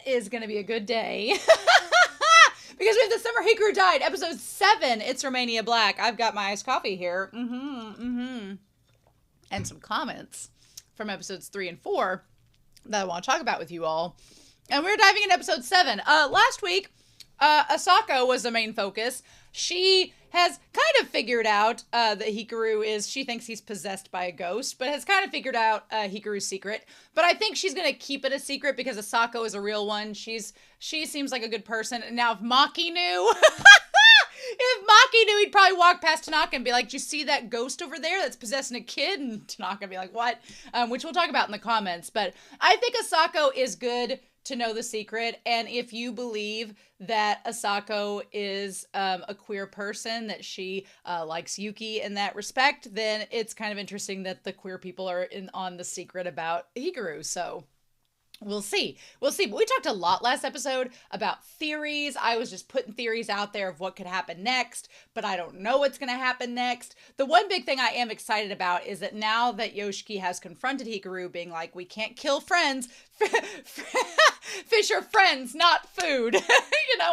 is going to be a good day. Because we have The Summer Hikaru Died, episode 7. It's Romania Black. I've got my iced coffee here. And some comments from episodes 3 and 4 that I want to talk about with you all. And we're diving into episode 7. Last week, Asako was the main focus. She has kind of figured out that Hikaru she thinks he's possessed by a ghost, but has kind of figured out Hikaru's secret. But I think she's going to keep it a secret because Asako is a real one. She seems like a good person. And now if Maki knew, he'd probably walk past Tanaka and be like, "Do you see that ghost over there that's possessing a kid?" And Tanaka would be like, "What?" Which we'll talk about in the comments. But I think Asako is good to know the secret, and if you believe that Asako is a queer person, that she likes Yuki in that respect, then it's kind of interesting that the queer people are on the secret about Hikaru. So we'll see. But we talked a lot last episode about theories. I was just putting theories out there of what could happen next, but I don't know what's going to happen next. The one big thing I am excited about is that now that Yoshiki has confronted Hikaru, being like, "We can't kill friends. Fish are friends, not food."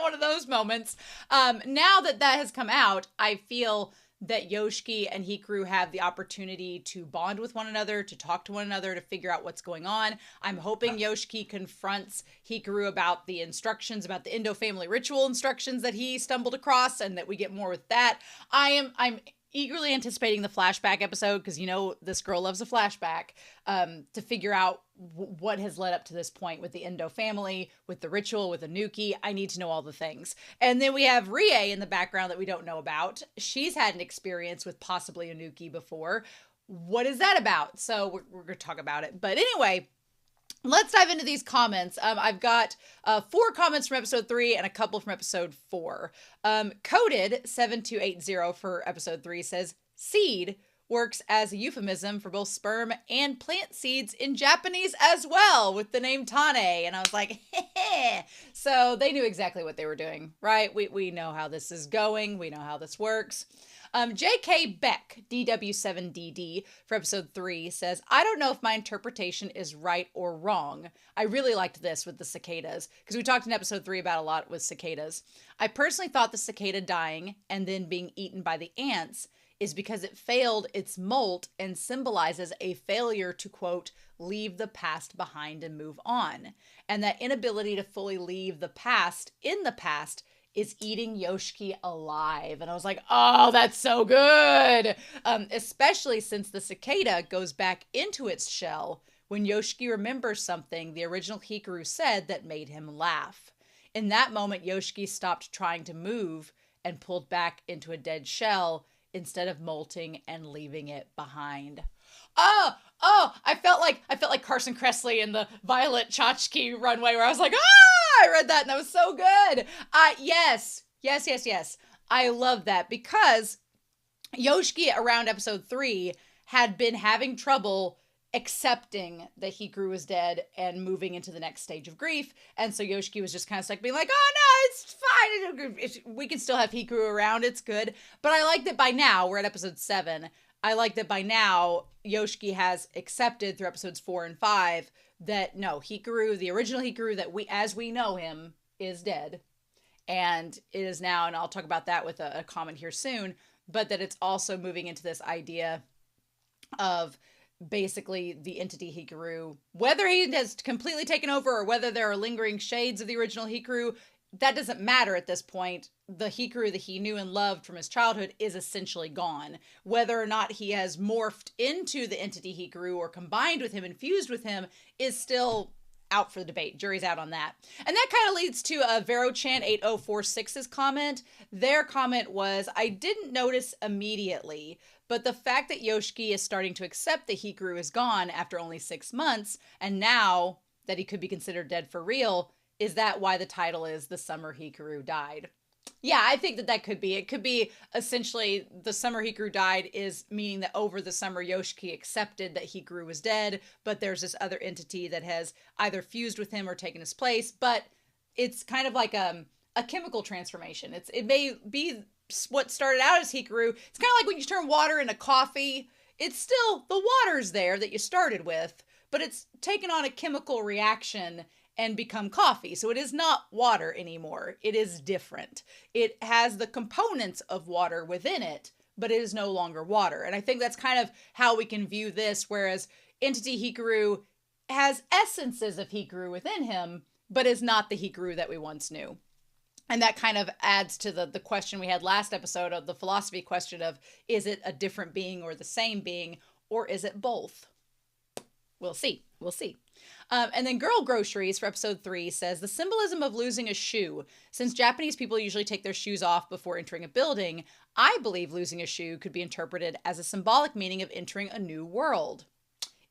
One of those moments. Now that has come out, I feel that Yoshiki and Hikaru have the opportunity to bond with one another, to talk to one another, to figure out what's going on. I'm hoping Yoshiki confronts Hikaru about the instructions, about the Indo family ritual instructions that he stumbled across, and that we get more with that. I'm eagerly anticipating the flashback episode, because this girl loves a flashback, to figure out what has led up to this point with the Indo family, with the ritual, with Anuki. I need to know all the things. And then we have Rie in the background that we don't know about. She's had an experience with possibly Anuki before. What is that about? So we're going to talk about it. But anyway, let's dive into these comments. I've got 4 comments from episode 3 and a couple from episode 4. Coded7280 for episode 3 says, "Seed works as a euphemism for both sperm and plant seeds in Japanese as well, with the name Tane." And I was like, heh. So they knew exactly what they were doing, right? We know how this is going. We know how this works. J.K. Beck, DW7DD, for episode 3 says, "I don't know if my interpretation is right or wrong." I really liked this with the cicadas, because we talked in episode 3 about a lot with cicadas. "I personally thought the cicada dying and then being eaten by the ants is because it failed its molt and symbolizes a failure to, quote, leave the past behind and move on. And that inability to fully leave the past in the past is eating Yoshiki alive." And I was like, oh, that's so good. Especially since the cicada goes back into its shell when Yoshiki remembers something the original Hikaru said that made him laugh. In that moment, Yoshiki stopped trying to move and pulled back into a dead shell instead of molting and leaving it behind. Oh, I felt like Carson Kressley in the Violet Chachki runway, where I was like, I read that and that was so good. Yes. I love that, because Yoshiki around episode 3 had been having trouble accepting that Hikaru was dead and moving into the next stage of grief. And so Yoshiki was just kind of stuck being like, "Oh no, it's fine. We can still have Hikaru around. It's good." But I like that by now, we're at episode 7. I like that by now, Yoshiki has accepted through episodes 4 and 5 that no, Hikaru, the original Hikaru that as we know him, is dead. And it is now, and I'll talk about that with a comment here soon, but that it's also moving into this idea of basically the entity Hikaru, whether he has completely taken over or whether there are lingering shades of the original Hikaru, that doesn't matter at this point. The Hikaru that he knew and loved from his childhood is essentially gone. Whether or not he has morphed into the entity Hikaru or combined with him, infused with him, is still out for debate. Jury's out on that. And that kind of leads to Verochan 8046's comment. Their comment was, "I didn't notice immediately, but the fact that Yoshiki is starting to accept that Hikaru is gone after only 6 months, and now that he could be considered dead for real, is that why the title is The Summer Hikaru Died?" Yeah, I think that could be. It could be essentially the summer Hikaru died is meaning that over the summer Yoshiki accepted that Hikaru was dead, but there's this other entity that has either fused with him or taken his place. But it's kind of like a chemical transformation. It may be what started out as Hikaru. It's kind of like when you turn water into coffee. It's still the water's there that you started with, but it's taken on a chemical reaction and become coffee. So it is not water anymore. It is different. It has the components of water within it, but it is no longer water. And I think that's kind of how we can view this, whereas entity Hikaru has essences of Hikaru within him, but is not the Hikaru that we once knew. And that kind of adds to the question we had last episode of the philosophy question of, is it a different being or the same being, or is it both? We'll see. We'll see. And then Girl Groceries for episode 3 says, the symbolism of losing a shoe. Since Japanese people usually take their shoes off before entering a building, I believe losing a shoe could be interpreted as a symbolic meaning of entering a new world.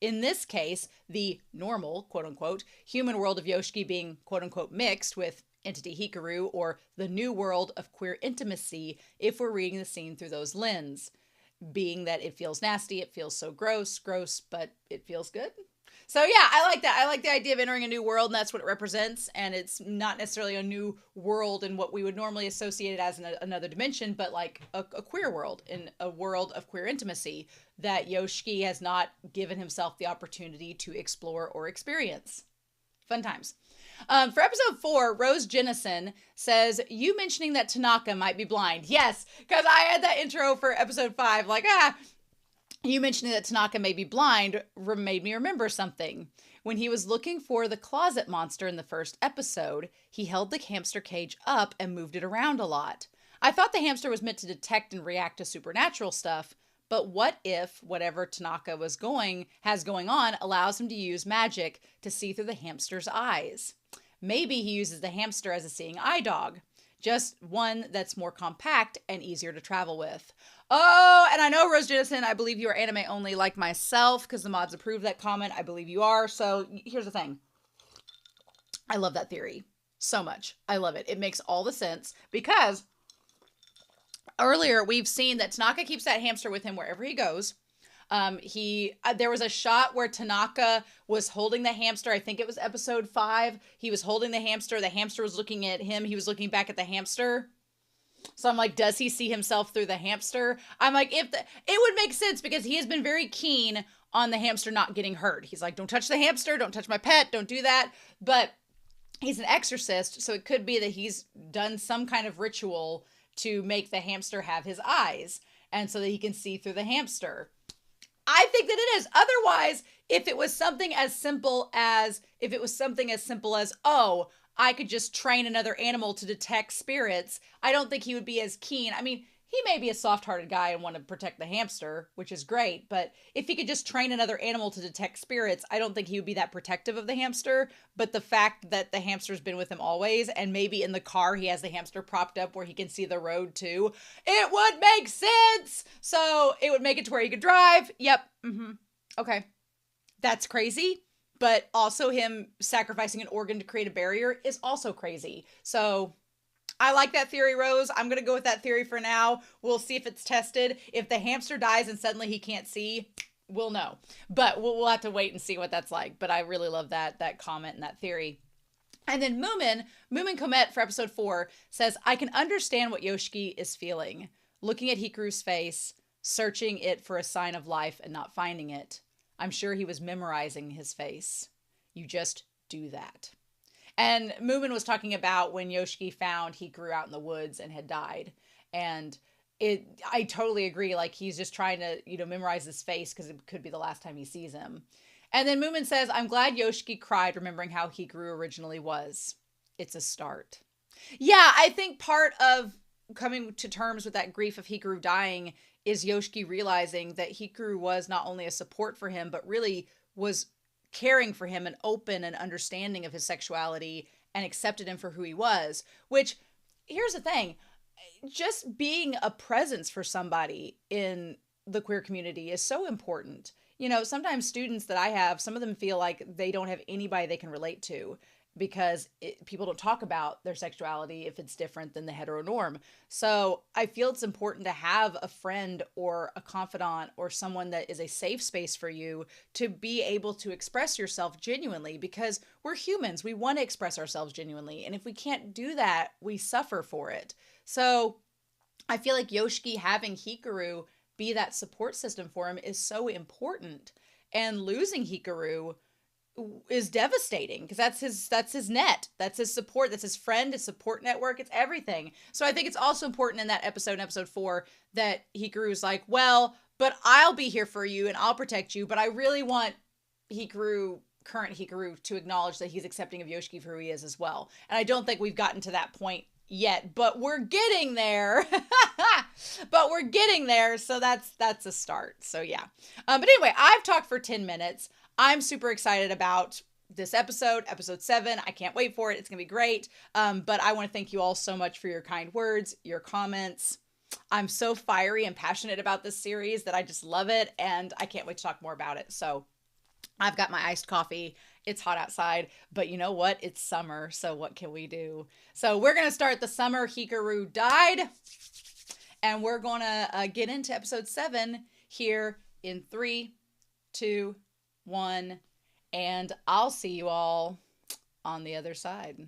In this case, the normal, quote unquote, human world of Yoshiki being, quote unquote, mixed with entity Hikaru, or the new world of queer intimacy, if we're reading the scene through those lenses. Being that it feels nasty, it feels so gross, but it feels good. So yeah, I like that. I like the idea of entering a new world, and that's what it represents. And it's not necessarily a new world in what we would normally associate it as in another dimension, but like a queer world, in a world of queer intimacy that Yoshiki has not given himself the opportunity to explore or experience. Fun times. For episode 4, Rose Jennison says, you mentioning that Tanaka might be blind. Yes, because I had that intro for episode 5, like, you mentioning that Tanaka may be blind made me remember something. When he was looking for the closet monster in the first episode, he held the hamster cage up and moved it around a lot. I thought the hamster was meant to detect and react to supernatural stuff, but what if whatever Tanaka has going on allows him to use magic to see through the hamster's eyes? Maybe he uses the hamster as a seeing eye dog, just one that's more compact and easier to travel with. Oh, and I know, Rose Jennison, I believe you are anime only like myself, because the mods approved that comment. I believe you are. So here's the thing. I love that theory so much. I love it. It makes all the sense, because earlier we've seen that Tanaka keeps that hamster with him wherever he goes. There was a shot where Tanaka was holding the hamster. I think it was episode 5. He was holding the hamster. The hamster was looking at him. He was looking back at the hamster. So I'm like, does he see himself through the hamster? I'm like, it would make sense, because he has been very keen on the hamster not getting hurt. He's like, don't touch the hamster. Don't touch my pet. Don't do that. But he's an exorcist. So it could be that he's done some kind of ritual to make the hamster have his eyes, and so that he can see through the hamster. I think that it is. Otherwise, if it was something as simple as, oh, I could just train another animal to detect spirits, I don't think he would be as keen. I mean, he may be a soft-hearted guy and want to protect the hamster, which is great, but if he could just train another animal to detect spirits, I don't think he would be that protective of the hamster. But the fact that the hamster's been with him always, and maybe in the car he has the hamster propped up where he can see the road too, it would make sense. So it would make it to where he could drive. Yep. Okay. That's crazy. But also him sacrificing an organ to create a barrier is also crazy. So I like that theory, Rose. I'm going to go with that theory for now. We'll see if it's tested. If the hamster dies and suddenly he can't see, we'll know. But we'll have to wait and see what that's like. But I really love that comment and that theory. And then Moomin Komet for episode 4 says, I can understand what Yoshiki is feeling. Looking at Hikaru's face, searching it for a sign of life and not finding it. I'm sure he was memorizing his face. You just do that. And Moomin was talking about when Yoshiki found Hikaru out in the woods and had died. And I totally agree. Like, he's just trying to, memorize his face because it could be the last time he sees him. And then Moomin says, I'm glad Yoshiki cried remembering how Hikaru originally was. It's a start. Yeah, I think part of coming to terms with that grief of Hikaru dying is Yoshiki realizing that Hikaru was not only a support for him, but really was caring for him and open and understanding of his sexuality and accepted him for who he was. Which, here's the thing, just being a presence for somebody in the queer community is so important. Sometimes students that I have, some of them feel like they don't have anybody they can relate to because people don't talk about their sexuality if it's different than the hetero norm. So I feel it's important to have a friend or a confidant or someone that is a safe space for you to be able to express yourself genuinely, because we're humans. We want to express ourselves genuinely. And if we can't do that, we suffer for it. So I feel like Yoshiki having Hikaru be that support system for him is so important. And losing Hikaru is devastating, because that's his net, that's his support, that's his friend, his support network, it's everything. So I think it's also important in that episode, in episode 4, that Hikaru's like, well, but I'll be here for you and I'll protect you, but I really want current Hikaru to acknowledge that he's accepting of Yoshiki for who he is as well. And I don't think we've gotten to that point yet, but we're getting there. But we're getting there, so that's a start. So yeah. But anyway, I've talked for 10 minutes. I'm super excited about this episode 7. I can't wait for it. It's gonna be great. But I want to thank you all so much for your kind words, your comments. I'm so fiery and passionate about this series that I just love it, and I can't wait to talk more about it. So I've got my iced coffee. It's hot outside, but you know what? It's summer, so what can we do? So we're going to start the summer Hikaru died, and we're going to get into episode 7 here in 3, 2, 1, and I'll see you all on the other side.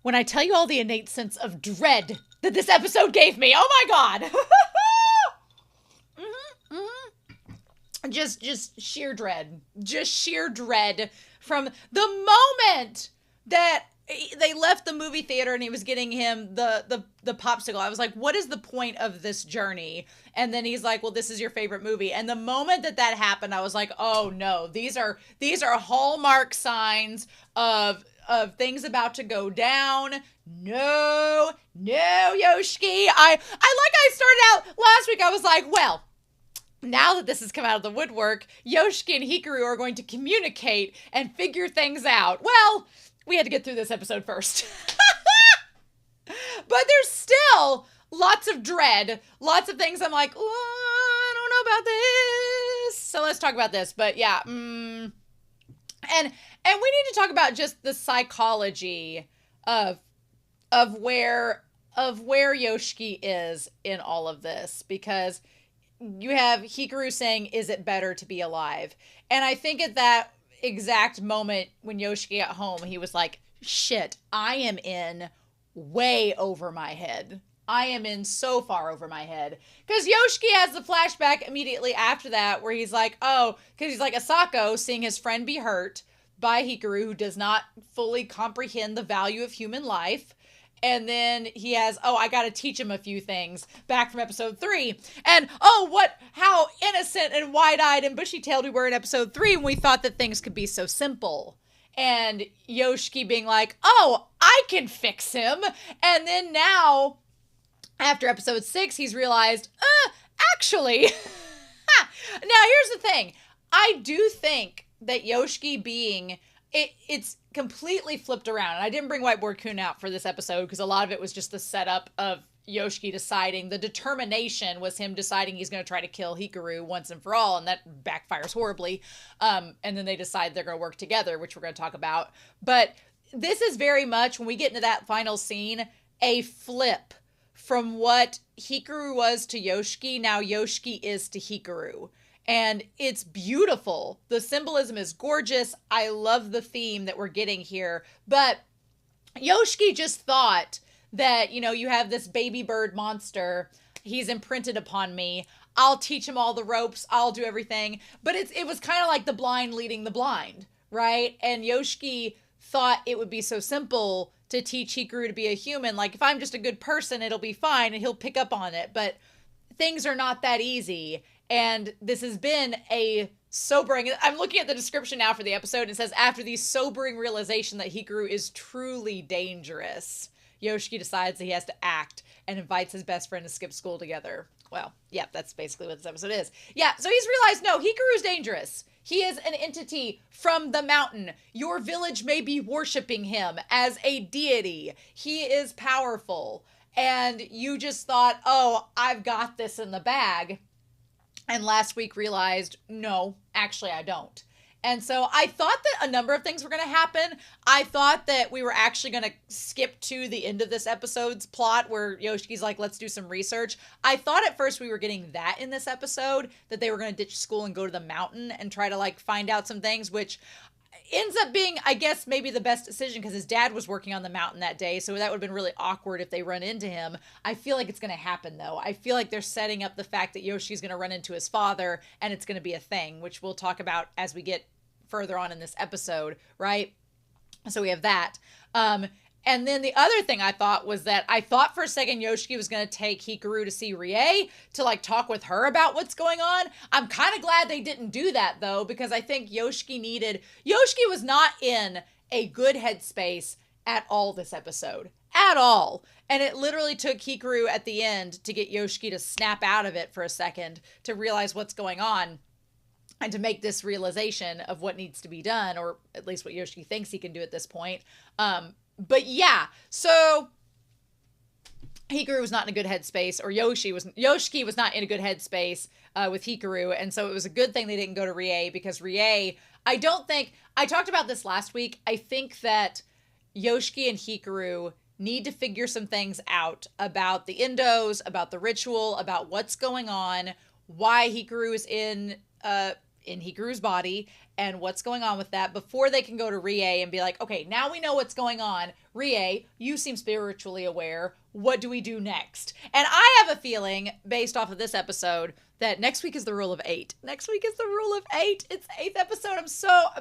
When I tell you all the innate sense of dread that this episode gave me, oh my god! Just sheer dread. Just sheer dread from the moment that they left the movie theater and he was getting him the popsicle. I was like, what is the point of this journey? And then he's like, well, this is your favorite movie. And the moment that happened, I was like, oh no, these are hallmark signs of things about to go down. No, Yoshiki. I started out last week, I was like, well, now that this has come out of the woodwork, Yoshiki and Hikaru are going to communicate and figure things out. Well, we had to get through this episode first. But there's still lots of dread, lots of things I'm like, oh, I don't know about this. So let's talk about this. But yeah, and we need to talk about just the psychology of where Yoshiki is in all of this, because you have Hikaru saying, is it better to be alive? And I think at that exact moment when Yoshiki got home, he was like, shit, I am in way over my head. I am in so far over my head. Because Yoshiki has the flashback immediately after that where he's like, oh, because he's like Asako seeing his friend be hurt by Hikaru, who does not fully comprehend the value of human life. And then he has, oh, I got to teach him a few things back from episode 3. And, oh, how innocent and wide-eyed and bushy-tailed we were in episode 3 when we thought that things could be so simple. And Yoshiki being like, oh, I can fix him. And then now, after episode 6, he's realized, actually. Now, here's the thing. I do think that Yoshiki being... It's completely flipped around. And I didn't bring Whiteboard Kun out for this episode because a lot of it was just the setup of Yoshiki deciding. The determination was him deciding he's going to try to kill Hikaru once and for all, and that backfires horribly. And then they decide they're going to work together, which we're going to talk about. But this is very much, when we get into that final scene, a flip from what Hikaru was to Yoshiki. Now Yoshiki is to Hikaru. And it's beautiful. The symbolism is gorgeous. I love the theme that we're getting here. But Yoshiki just thought that, you have this baby bird monster. He's imprinted upon me. I'll teach him all the ropes. I'll do everything. But it was kind of like the blind leading the blind, right? And Yoshiki thought it would be so simple to teach Hikaru to be a human. Like, if I'm just a good person, it'll be fine and he'll pick up on it. But things are not that easy. And this has been a sobering... I'm looking at the description now for the episode. It says, after the sobering realization that Hikaru is truly dangerous, Yoshiki decides that he has to act and invites his best friend to skip school together. Well, yeah, that's basically what this episode is. Yeah, so he's realized, no, Hikaru's dangerous. He is an entity from the mountain. Your village may be worshiping him as a deity. He is powerful. And you just thought, oh, I've got this in the bag. And last week realized, no, actually I don't. And so I thought that a number of things were going to happen. I thought that we were actually going to skip to the end of this episode's plot where Yoshiki's like, let's do some research. I thought at first we were getting that in this episode, that they were going to ditch school and go to the mountain and try to find out some things, which ends up being, I guess, maybe the best decision because his dad was working on the mountain that day. So that would have been really awkward if they run into him. I feel like it's going to happen, though. I feel like they're setting up the fact that Yoshi's going to run into his father and it's going to be a thing, which we'll talk about as we get further on in this episode, right? So we have that. And then the other thing I thought was that I thought for a second Yoshiki was going to take Hikaru to see Rie to like talk with her about what's going on. I'm kind of glad they didn't do that though, because I think Yoshiki was not in a good headspace at all this episode. At all. And it literally took Hikaru at the end to get Yoshiki to snap out of it for a second to realize what's going on and to make this realization of what needs to be done, or at least what Yoshiki thinks he can do at this point. But yeah, so Hikaru was not in a good headspace, or Yoshiki was not in a good headspace with Hikaru, and so it was a good thing they didn't go to Rie, because Rie, I talked about this last week, I think that Yoshiki and Hikaru need to figure some things out about the endos, about the ritual, about what's going on, why Hikaru is in Hikaru's body, and what's going on with that before they can go to Rie and be like, okay, now we know what's going on. Rie, you seem spiritually aware. What do we do next? And I have a feeling, based off of this episode, that next week is the rule of 8. Next week is the rule of 8. It's the 8th episode. I'm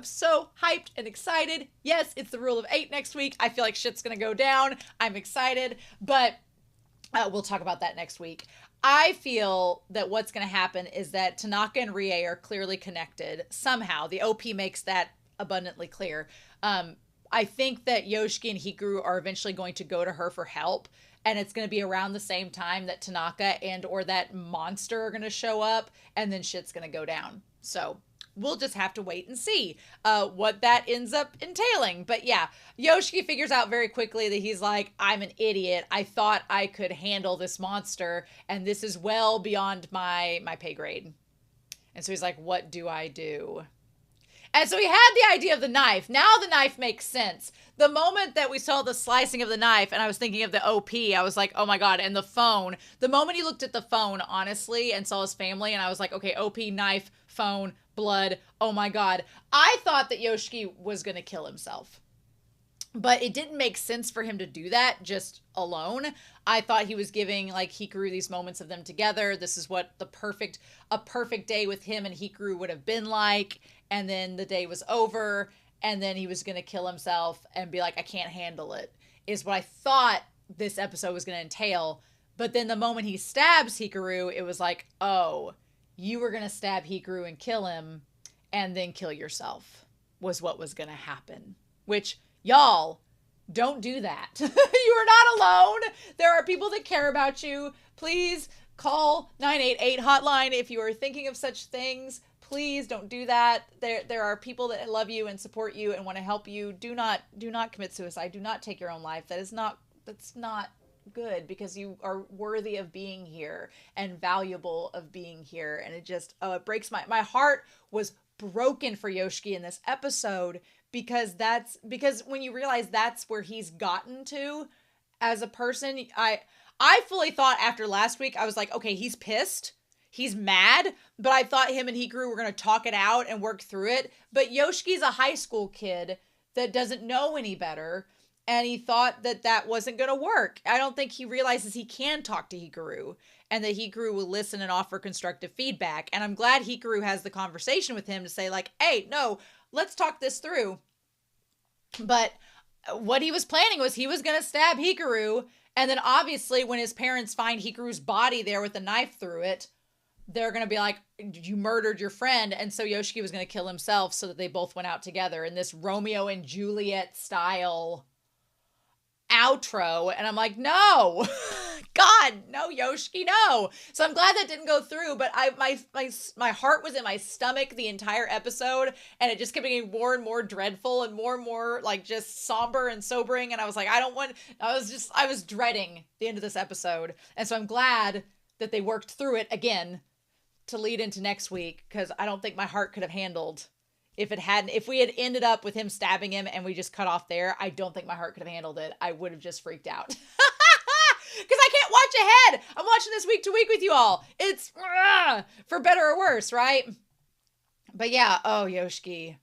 so hyped and excited. Yes, it's the rule of 8 next week. I feel like shit's gonna go down. I'm excited, but we'll talk about that next week. I feel that what's going to happen is that Tanaka and Rie are clearly connected somehow. The OP makes that abundantly clear. I think that Yoshiki and Hikaru are eventually going to go to her for help, and it's going to be around the same time that Tanaka and or that monster are going to show up, and then shit's going to go down. So we'll just have to wait and see what that ends up entailing. But yeah, Yoshiki figures out very quickly that he's like, I'm an idiot. I thought I could handle this monster, and this is well beyond my pay grade. And so he's like, what do I do? And so he had the idea of the knife. Now the knife makes sense. The moment that we saw the slicing of the knife, and I was thinking of the OP, I was like, oh my God. And the phone, the moment he looked at the phone, honestly, and saw his family, and I was like, okay, OP, knife, phone, blood, oh my God. I thought that Yoshiki was going to kill himself. But it didn't make sense for him to do that just alone. I thought he was giving like Hikaru these moments of them together. This is what a perfect day with him and Hikaru would have been like. And then the day was over, and then he was going to kill himself and be like, I can't handle it, is what I thought this episode was going to entail. But then the moment he stabs Hikaru, it was like, oh, you were going to stab Hikaru and kill him and then kill yourself was what was going to happen. Which, y'all, don't do that. You are not alone. There are people that care about you. Please call 988 hotline if you are thinking of such things. Please don't do that. There are people that love you and support you and want to help you. Do not commit suicide. Do not take your own life. That's not good, because you are worthy of being here and valuable of being here. And it just, it breaks my heart was broken for Yoshiki in this episode, because when you realize that's where he's gotten to as a person, I fully thought after last week, I was like, okay, he's pissed. He's mad, but I thought him and Hikaru were going to talk it out and work through it. But Yoshiki's a high school kid that doesn't know any better, and he thought that wasn't going to work. I don't think he realizes he can talk to Hikaru, and that Hikaru will listen and offer constructive feedback. And I'm glad Hikaru has the conversation with him to say like, hey, no, let's talk this through. But what he was planning was he was going to stab Hikaru, and then obviously when his parents find Hikaru's body there with a knife through it, they're going to be like, you murdered your friend. And so Yoshiki was going to kill himself so that they both went out together in this Romeo and Juliet style outro. And I'm like, no, God, no, Yoshiki, no. So I'm glad that didn't go through, but my heart was in my stomach the entire episode, and it just kept getting more and more dreadful and more like just somber and sobering. And I was like, I was dreading the end of this episode. And so I'm glad that they worked through it again to lead into next week, because I don't think my heart could have handled if we had ended up with him stabbing him and we just cut off there. I don't think my heart could have handled it. I would have just freaked out. Because I can't watch ahead. I'm watching this week to week with you all. It's for better or worse, right? But yeah, oh, Yoshiki.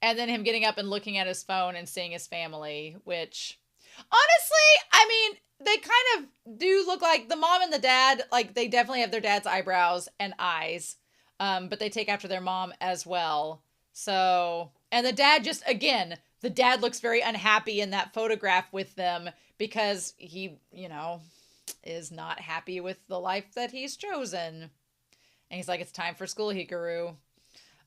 And then him getting up and looking at his phone and seeing his family, which honestly, I mean, they kind of do look like the mom and the dad, like they definitely have their dad's eyebrows and eyes. But they take after their mom as well. So, and the dad just, again, the dad looks very unhappy in that photograph with them because he, is not happy with the life that he's chosen. And he's like, it's time for school, Hikaru.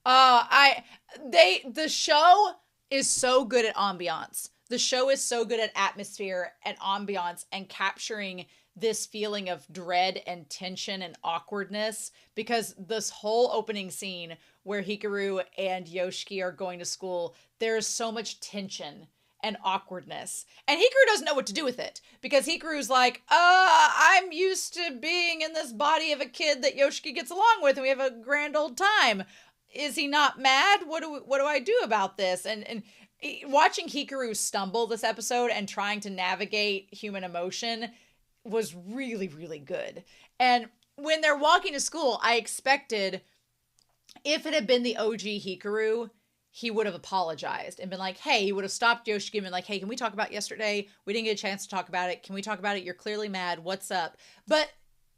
The show is so good at ambiance. The show is so good at atmosphere and ambiance and capturing this feeling of dread and tension and awkwardness, because this whole opening scene where Hikaru and Yoshiki are going to school, there's so much tension and awkwardness. And Hikaru doesn't know what to do with it, because Hikaru's like, I'm used to being in this body of a kid that Yoshiki gets along with, and we have a grand old time. Is he not mad? What do I do about this? And watching Hikaru stumble this episode and trying to navigate human emotion was really, really good. And when they're walking to school, I expected, if it had been the OG Hikaru, he would have apologized and been like, hey, he would have stopped Yoshiki and been like, hey, can we talk about yesterday? We didn't get a chance to talk about it. Can we talk about it? You're clearly mad. What's up? But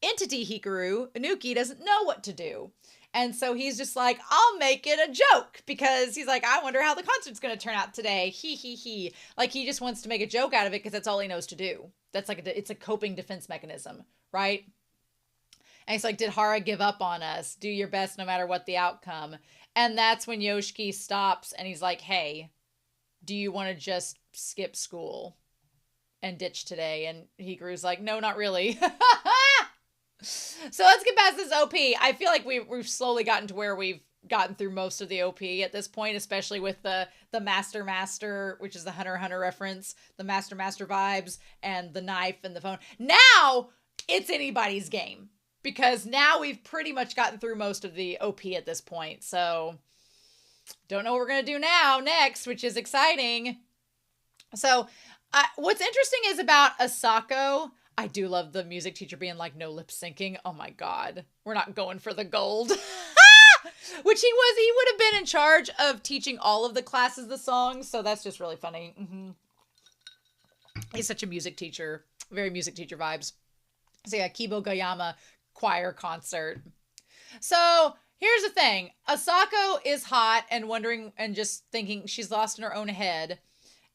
entity Hikaru, Inuki, doesn't know what to do. And so he's just like, I'll make it a joke, because he's like, I wonder how the concert's going to turn out today. He. Like, he just wants to make a joke out of it because that's all he knows to do. That's like, it's a coping defense mechanism, right? And he's like, did Hara give up on us? Do your best no matter what the outcome. And that's when Yoshiki stops and he's like, hey, do you want to just skip school and ditch today? And Hikaru's like, no, not really. So let's get past this OP. I feel like we've slowly gotten to where we've gotten through most of the OP at this point, especially with the Master, which is the Hunter x Hunter reference, the Master vibes, and the knife and the phone. Now it's anybody's game, because now we've pretty much gotten through most of the OP at this point. So don't know what we're going to do next, which is exciting. So what's interesting is about Asako, I do love the music teacher being like, no lip syncing. Oh my God. We're not going for the gold. Which he would have been in charge of teaching all of the classes the songs. So that's just really funny. Mm-hmm. He's such a music teacher. Very music teacher vibes. So yeah, Kibo Gayama choir concert. So here's the thing. Asako is hot and wondering and just thinking she's lost in her own head.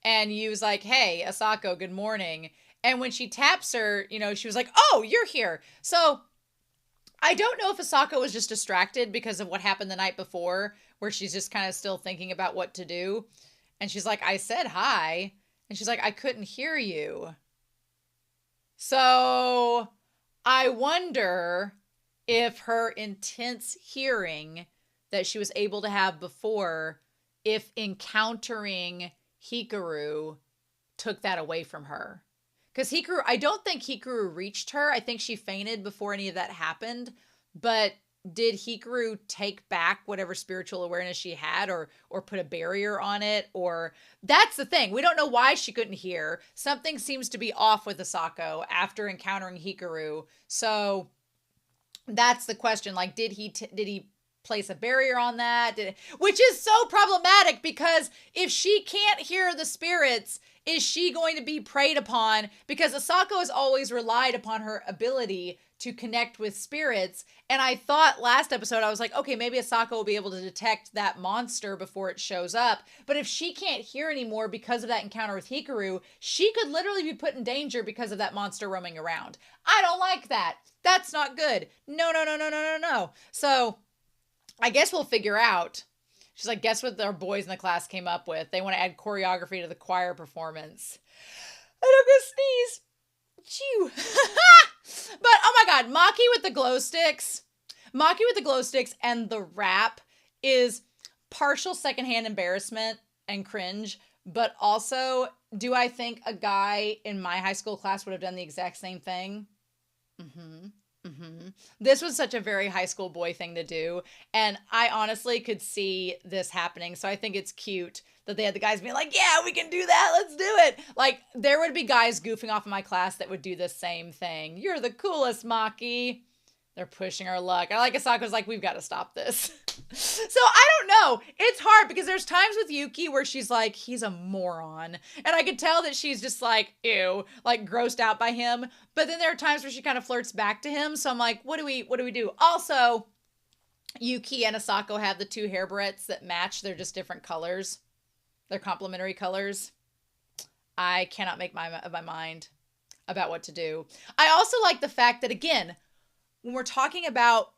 And Yu's like, hey, Asako, good morning. And when she taps her, she was like, oh, you're here. So I don't know if Asako was just distracted because of what happened the night before, where she's just kind of still thinking about what to do. And she's like, I said hi. And she's like, I couldn't hear you. So I wonder if her intense hearing that she was able to have before, if encountering Hikaru took that away from her. Because Hikaru, I don't think Hikaru reached her. I think she fainted before any of that happened. But did Hikaru take back whatever spiritual awareness she had, or put a barrier on it? Or that's the thing. We don't know why she couldn't hear. Something seems to be off with Asako after encountering Hikaru. So that's the question. Like, did he place a barrier on that? Which is so problematic, because if she can't hear the spirits, is she going to be preyed upon? Because Asako has always relied upon her ability to connect with spirits. And I thought last episode, I was like, okay, maybe Asako will be able to detect that monster before it shows up. But if she can't hear anymore because of that encounter with Hikaru, she could literally be put in danger because of that monster roaming around. I don't like that. That's not good. No. So I guess we'll figure out. She's like, guess what our boys in the class came up with? They want to add choreography to the choir performance. I don't go sneeze. Chew. But, oh my God, Maki with the glow sticks. Maki with the glow sticks and the rap is partial secondhand embarrassment and cringe. But also, do I think a guy in my high school class would have done the exact same thing? Mm-hmm. This was such a very high school boy thing to do. And I honestly could see this happening. So I think it's cute that they had the guys being like, yeah, we can do that. Let's do it. Like, there would be guys goofing off in my class that would do the same thing. You're the coolest, Maki. They're pushing our luck. I like Asako's like, we've got to stop this. So I don't know. It's hard because there's times with Yuki where she's like, he's a moron. And I could tell that she's just like, ew, like grossed out by him. But then there are times where she kind of flirts back to him. So I'm like, what do we do? Also, Yuki and Asako have the two hair barrettes that match. They're just different colors. They're complementary colors. I cannot make my mind about what to do. I also like the fact that, again, when we're talking about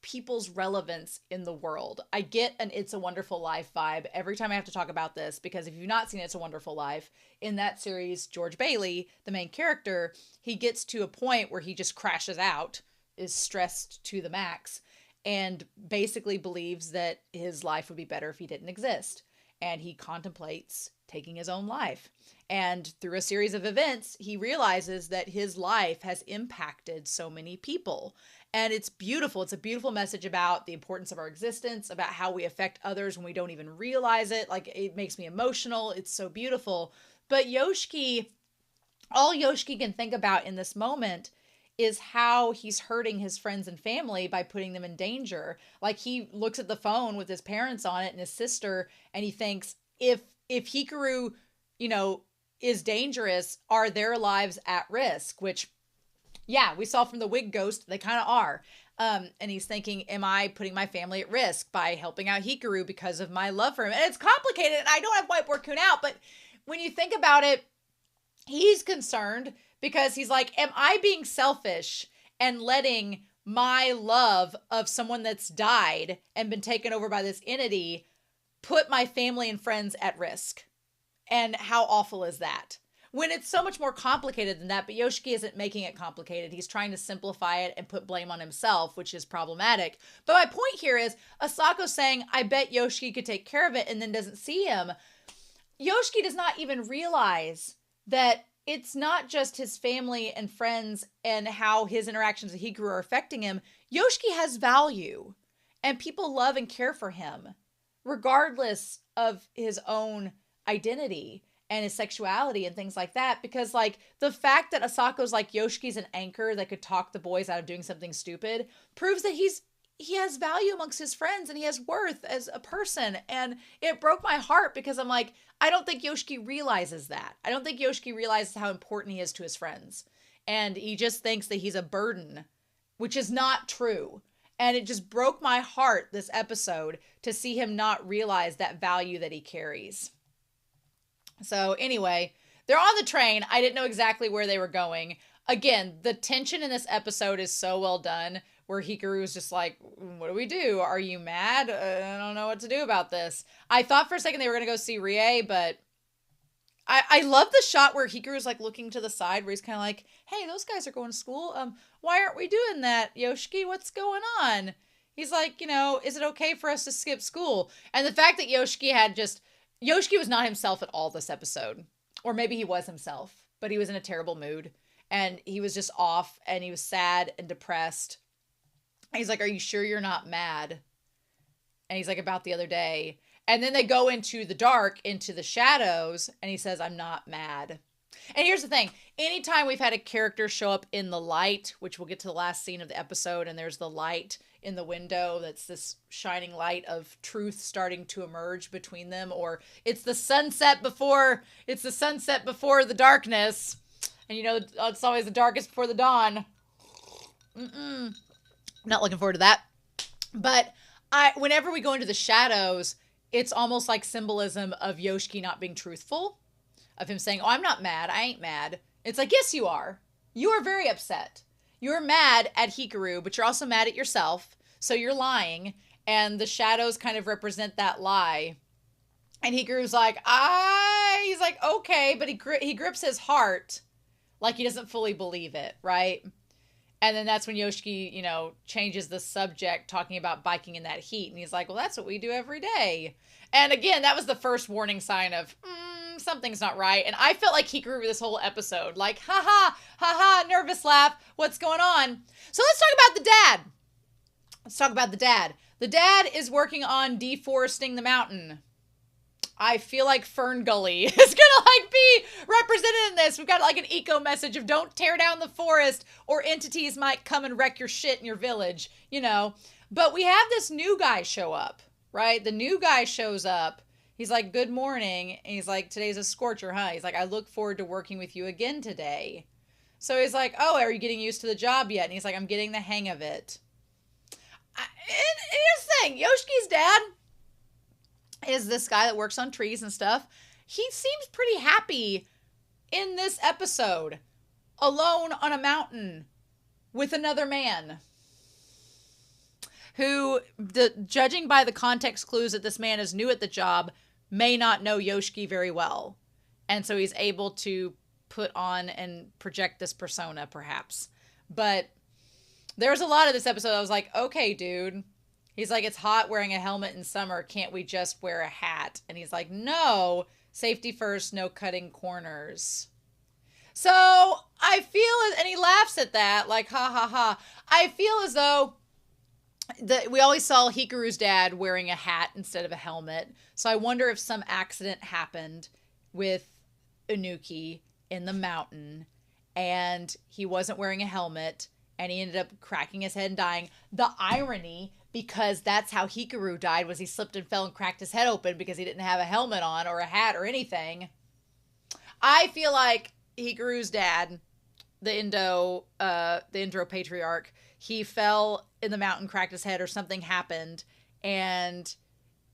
people's relevance in the world, I get an It's a Wonderful Life vibe every time I have to talk about this, because if you've not seen It's a Wonderful Life, in that series, George Bailey, the main character, he gets to a point where he just crashes out, is stressed to the max, and basically believes that his life would be better if he didn't exist. And he contemplates taking his own life. And through a series of events, he realizes that his life has impacted so many people. And it's beautiful. It's a beautiful message about the importance of our existence, about how we affect others when we don't even realize it. Like, it makes me emotional. It's so beautiful. But Yoshiki, all Yoshiki can think about in this moment is how he's hurting his friends and family by putting them in danger. Like, he looks at the phone with his parents on it and his sister, and he thinks, if Hikaru, is dangerous, are their lives at risk? Which, yeah, we saw from the wig ghost, they kind of are. And he's thinking, am I putting my family at risk by helping out Hikaru because of my love for him? And it's complicated, and I don't have Whiteboard Kun out, but when you think about it, he's concerned because he's like, am I being selfish and letting my love of someone that's died and been taken over by this entity put my family and friends at risk? And how awful is that? When it's so much more complicated than that, but Yoshiki isn't making it complicated. He's trying to simplify it and put blame on himself, which is problematic. But my point here is Asako saying, I bet Yoshiki could take care of it, and then doesn't see him. Yoshiki does not even realize that it's not just his family and friends and how his interactions with Hikaru are affecting him. Yoshiki has value, and people love and care for him, regardless of his own identity and his sexuality and things like that. Because, like, the fact that Asako's like, Yoshiki's an anchor that could talk the boys out of doing something stupid proves that he has value amongst his friends and he has worth as a person. And it broke my heart because I'm like, I don't think Yoshiki realizes that. I don't think Yoshiki realizes how important he is to his friends. And he just thinks that he's a burden, which is not true. And it just broke my heart this episode to see him not realize that value that he carries. So anyway, they're on the train. I didn't know exactly where they were going. Again, the tension in this episode is so well done, where Hikaru is just like, what do we do? Are you mad? I don't know what to do about this. I thought for a second they were going to go see Rie, but I love the shot where Hikaru's like looking to the side, where he's kind of like, hey, those guys are going to school. Why aren't we doing that, Yoshiki? What's going on? He's like, is it okay for us to skip school? And the fact that Yoshiki was not himself at all this episode. Or maybe he was himself, but he was in a terrible mood. And he was just off, and he was sad and depressed. And he's like, are you sure you're not mad? And he's like, about the other day. And then they go into the dark, into the shadows, and he says, I'm not mad. And here's the thing. Anytime we've had a character show up in the light, which we'll get to the last scene of the episode, and there's the light in the window, that's this shining light of truth starting to emerge between them, or it's the sunset before the darkness. And it's always the darkest before the dawn. Not looking forward to that. But whenever we go into the shadows, it's almost like symbolism of Yoshiki not being truthful, of him saying, oh, I'm not mad. I ain't mad. It's like, yes, you are. You are very upset. You're mad at Hikaru, but you're also mad at yourself. So you're lying. And the shadows kind of represent that lie. And Hikaru's like, he's like, okay. But he grips his heart like he doesn't fully believe it, right? And then that's when Yoshiki, changes the subject, talking about biking in that heat. And he's like, well, that's what we do every day. And again, that was the first warning sign of, something's not right. And I felt like Hikaru this whole episode. Like, nervous laugh. What's going on? So let's talk about the dad. The dad is working on deforesting the mountain. I feel like Fern Gully is gonna be represented in this. We've got like an eco message of don't tear down the forest or entities might come and wreck your shit in your village, But we have this new guy show up, right? The new guy shows up. He's like, good morning. And he's like, today's a scorcher, huh? He's like, I look forward to working with you again today. So he's like, oh, are you getting used to the job yet? And he's like, I'm getting the hang of it. And here's the thing, Yoshiki's dad is this guy that works on trees and stuff. He seems pretty happy in this episode, alone on a mountain with another man who, judging by the context clues that this man is new at the job, may not know Yoshiki very well. And so he's able to put on and project this persona, perhaps. But there's a lot of this episode I was like, okay, dude. He's like, it's hot wearing a helmet in summer. Can't we just wear a hat? And he's like, no, safety first, no cutting corners. So I feel, and he laughs at that, like, ha ha ha. I feel as though we always saw Hikaru's dad wearing a hat instead of a helmet. So I wonder if some accident happened with Inuki in the mountain and he wasn't wearing a helmet and he ended up cracking his head and dying. The irony, because that's how Hikaru died, was he slipped and fell and cracked his head open because he didn't have a helmet on or a hat or anything. I feel like Hikaru's dad, the Indo patriarch, he fell in the mountain, cracked his head, or something happened, and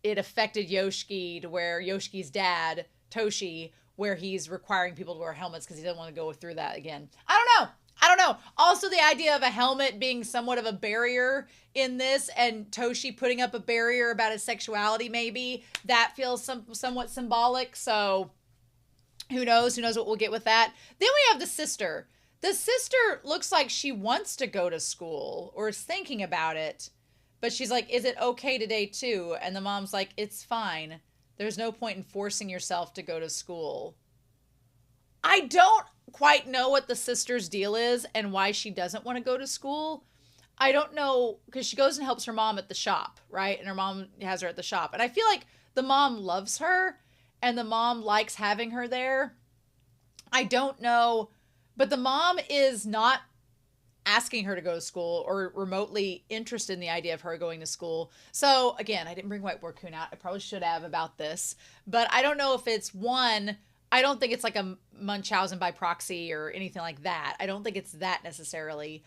it affected Yoshiki to where Yoshiki's dad, Toshi, where he's requiring people to wear helmets because he doesn't want to go through that again. I don't know. Also, the idea of a helmet being somewhat of a barrier in this, and Toshi putting up a barrier about his sexuality, maybe, that feels somewhat symbolic, so who knows what we'll get with that. Then we have the sister. The sister looks like she wants to go to school or is thinking about it, but she's like, is it okay today too? And the mom's like, it's fine. There's no point in forcing yourself to go to school. I don't quite know what the sister's deal is and why she doesn't want to go to school. I don't know, because she goes and helps her mom at the shop, right? And her mom has her at the shop. And I feel like the mom loves her and the mom likes having her there. I don't know. But the mom is not asking her to go to school or remotely interested in the idea of her going to school. So again, I didn't bring White Raccoon out. I probably should have about this. But I don't know if it's one, I don't think it's like a Munchausen by proxy or anything like that. I don't think it's that necessarily,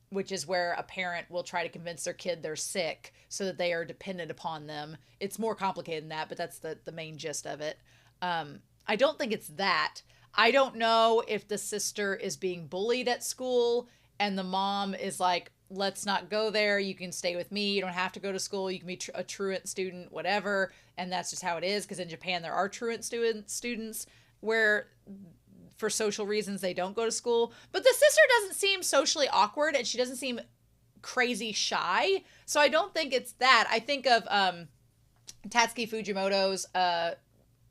which is where a parent will try to convince their kid they're sick so that they are dependent upon them. It's more complicated than that, but that's the main gist of it. I don't think it's that. I don't know if the sister is being bullied at school and the mom is like, let's not go there. You can stay with me. You don't have to go to school. You can be a truant student, whatever. And that's just how it is. Because in Japan, there are truant students where for social reasons, they don't go to school. But the sister doesn't seem socially awkward and she doesn't seem crazy shy. So I don't think it's that. I think of Tatsuki Fujimoto's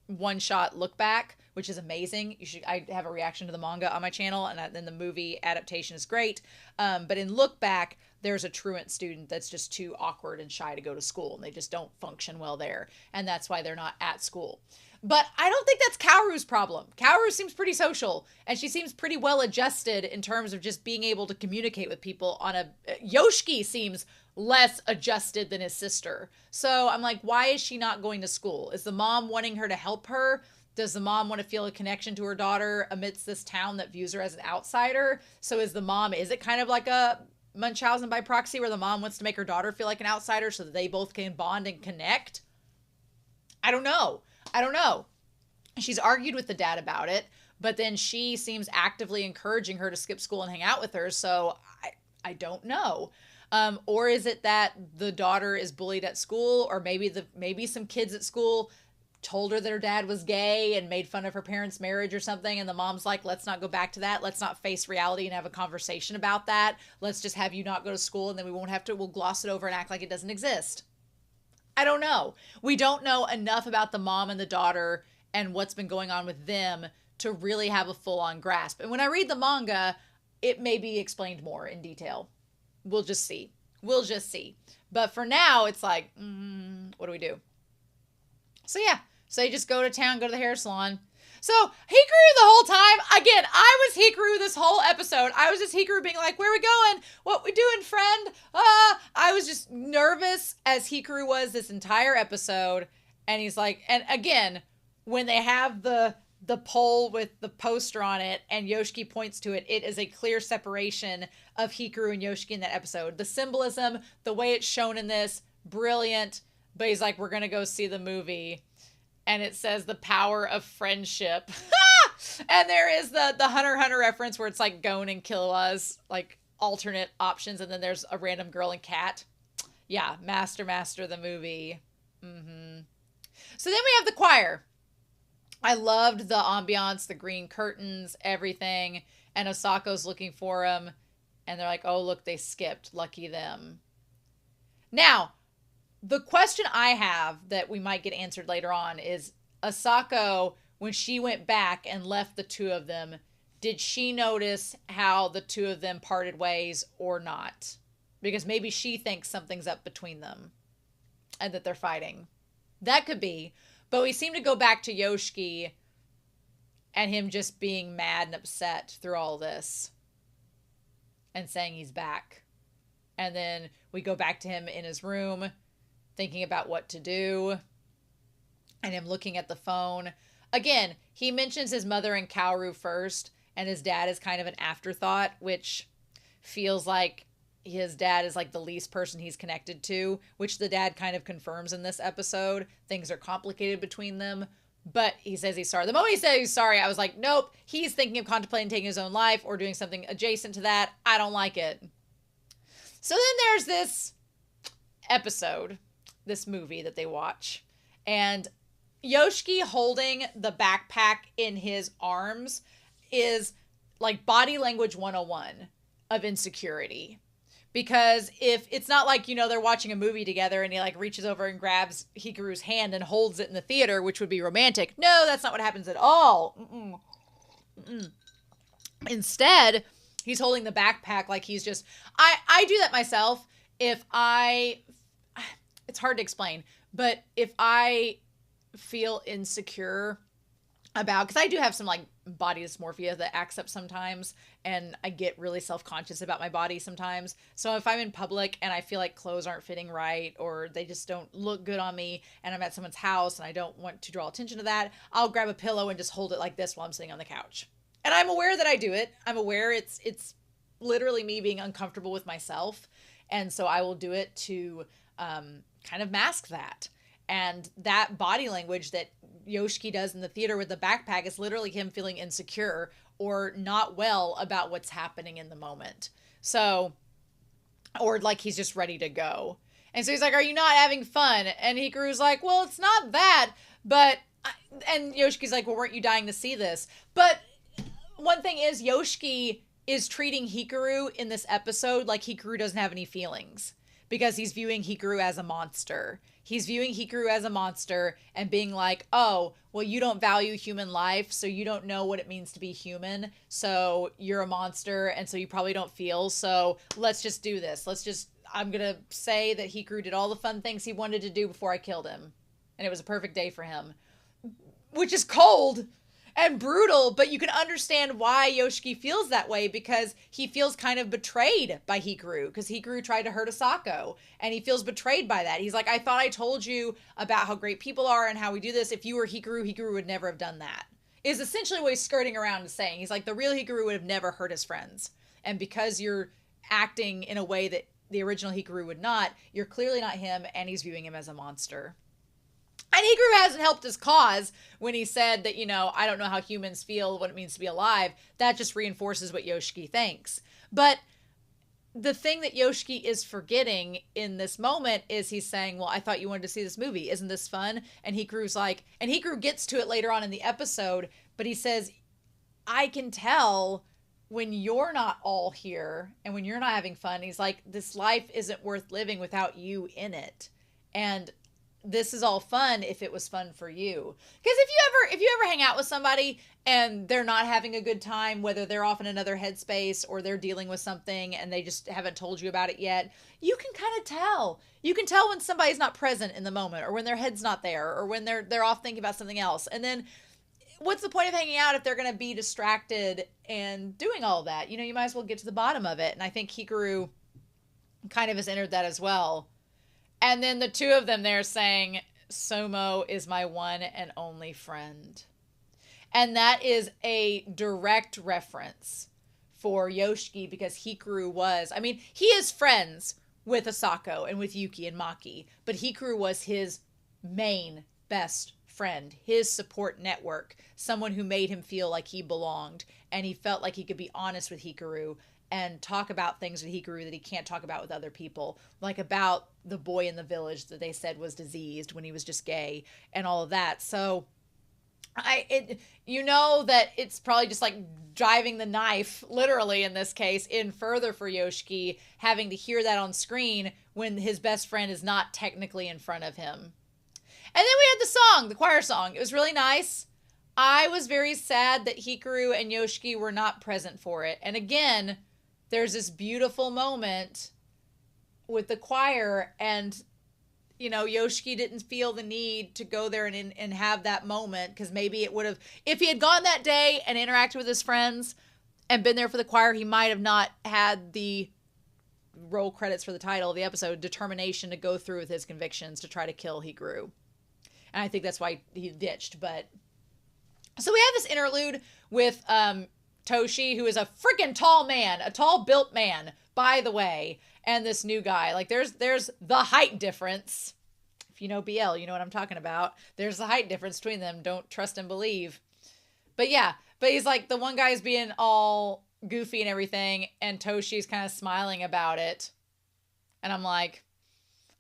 one-shot look back, which is amazing. I have a reaction to the manga on my channel, and then the movie adaptation is great. But in Look Back, there's a truant student that's just too awkward and shy to go to school, and they just don't function well there, and that's why they're not at school. But I don't think that's Kaoru's problem. Kaoru seems pretty social, and she seems pretty well adjusted in terms of just being able to communicate with people on a... Yoshiki seems less adjusted than his sister. So I'm like, why is she not going to school? Is the mom wanting her to help her? Does the mom want to feel a connection to her daughter amidst this town that views her as an outsider? So is it kind of like a Munchausen by proxy where the mom wants to make her daughter feel like an outsider so that they both can bond and connect? I don't know. She's argued with the dad about it, but then she seems actively encouraging her to skip school and hang out with her. So I don't know. Or is it that the daughter is bullied at school, or maybe some kids at school told her that her dad was gay and made fun of her parents' marriage or something, and the mom's like, let's not go back to that. Let's not face reality and have a conversation about that. Let's just have you not go to school, and then we'll gloss it over and act like it doesn't exist. I don't know. We don't know enough about the mom and the daughter and what's been going on with them to really have a full-on grasp. And when I read the manga, it may be explained more in detail. We'll just see. But for now, it's like, what do we do? So yeah. So you just go to town, go to the hair salon. So Hikaru the whole time, again, I was Hikaru this whole episode. I was just Hikaru being like, where are we going? What we doing, friend? I was just nervous as Hikaru was this entire episode. And he's like, and again, when they have the pole with the poster on it and Yoshiki points to it, it is a clear separation of Hikaru and Yoshiki in that episode. The symbolism, the way it's shown in this, brilliant. But he's like, we're going to go see the movie. And it says the power of friendship. And there is the Hunter x Hunter reference where it's like Gon and Killua's like alternate options. And then there's a random girl and cat. Yeah, Master the movie. So then we have the choir. I loved the ambiance, the green curtains, everything. And Osako's looking for him. And they're like, oh, look, they skipped. Lucky them. Now, the question I have that we might get answered later on is Asako, when she went back and left the two of them, did she notice how the two of them parted ways or not? Because maybe she thinks something's up between them and that they're fighting. That could be. But we seem to go back to Yoshiki and him just being mad and upset through all this and saying he's back. And then we go back to him in his room thinking about what to do and him looking at the phone. Again, he mentions his mother and Kaoru first, and his dad is kind of an afterthought, which feels like his dad is like the least person he's connected to, which the dad kind of confirms in this episode. Things are complicated between them, but he says he's sorry. The moment he said he's sorry, I was like, nope, he's thinking of contemplating taking his own life or doing something adjacent to that. I don't like it. So then there's this episode, this movie that they watch, and Yoshiki holding the backpack in his arms is like body language 101 of insecurity. Because if it's not like, you know, they're watching a movie together and he like reaches over and grabs Hikaru's hand and holds it in the theater, which would be romantic. No, that's not what happens at all. Instead, he's holding the backpack like he's just, I do that myself. It's hard to explain, but if I feel insecure about, because I do have some like body dysmorphia that acts up sometimes, and I get really self-conscious about my body sometimes. So if I'm in public and I feel like clothes aren't fitting right or they just don't look good on me and I'm at someone's house and I don't want to draw attention to that, I'll grab a pillow and just hold it like this while I'm sitting on the couch. And I'm aware that I do it. I'm aware it's literally me being uncomfortable with myself. And so I will do it to kind of mask that. And that body language that Yoshiki does in the theater with the backpack is literally him feeling insecure or not well about what's happening in the moment. So, or like he's just ready to go. And so he's like, are you not having fun? And Hikaru's like, well, it's not that, but, and Yoshiki's like, well, weren't you dying to see this? But one thing is, Yoshiki is treating Hikaru in this episode like Hikaru doesn't have any feelings because he's viewing Hikaru as a monster. He's viewing Hikaru as a monster and being like, oh, well, you don't value human life, so you don't know what it means to be human, so you're a monster, and so you probably don't feel, so let's just do this. I'm going to say that Hikaru did all the fun things he wanted to do before I killed him, and it was a perfect day for him. Which is cold and brutal, but you can understand why Yoshiki feels that way, because he feels kind of betrayed by Hikaru, because Hikaru tried to hurt Asako, and he feels betrayed by that. He's like, I thought I told you about how great people are and how we do this. If you were Hikaru, Hikaru would never have done that. Is essentially what he's skirting around and saying. He's like, the real Hikaru would have never hurt his friends. And because you're acting in a way that the original Hikaru would not, you're clearly not him, and he's viewing him as a monster. And Hikaru hasn't helped his cause when he said that, you know, I don't know how humans feel what it means to be alive. That just reinforces what Yoshiki thinks. But the thing that Yoshiki is forgetting in this moment is he's saying, well, I thought you wanted to see this movie. Isn't this fun? And Hikaru's like, and Hikaru gets to it later on in the episode, but he says, I can tell when you're not all here and when you're not having fun. He's like, this life isn't worth living without you in it. And this is all fun if it was fun for you. Because if you ever hang out with somebody and they're not having a good time, whether they're off in another headspace or they're dealing with something and they just haven't told you about it yet, you can kind of tell. You can tell when somebody's not present in the moment, or when their head's not there, or when they're off thinking about something else. And then what's the point of hanging out if they're going to be distracted and doing all that? You know, you might as well get to the bottom of it. And I think Hikaru kind of has entered that as well. And then the two of them there saying, Somo is my one and only friend. And that is a direct reference for Yoshiki, because Hikaru was, I mean, he is friends with Asako and with Yuki and Maki, but Hikaru was his main best friend, his support network, someone who made him feel like he belonged, and he felt like he could be honest with Hikaru and talk about things with Hikaru that he can't talk about with other people, like about the boy in the village that they said was diseased when he was just gay and all of that. So you know that it's probably just like driving the knife, literally in this case, in further for Yoshiki, having to hear that on screen when his best friend is not technically in front of him. And then we had the song, the choir song. It was really nice. I was very sad that Hikaru and Yoshiki were not present for it. And again, there's this beautiful moment with the choir, and you know, Yoshiki didn't feel the need to go there and have that moment, because maybe it would have, if he had gone that day and interacted with his friends and been there for the choir, he might have not had the roll credits for the title of the episode, determination to go through with his convictions to try to kill Hikaru. And I think that's why he ditched. But so we have this interlude with Toshi, who is a freaking tall man, a tall built man, by the way, and this new guy. Like there's the height difference. If you know BL, you know what I'm talking about. There's the height difference between them. Don't trust and believe. But yeah, but he's like, the one guy's being all goofy and everything, and Toshi's kind of smiling about it. And I'm like,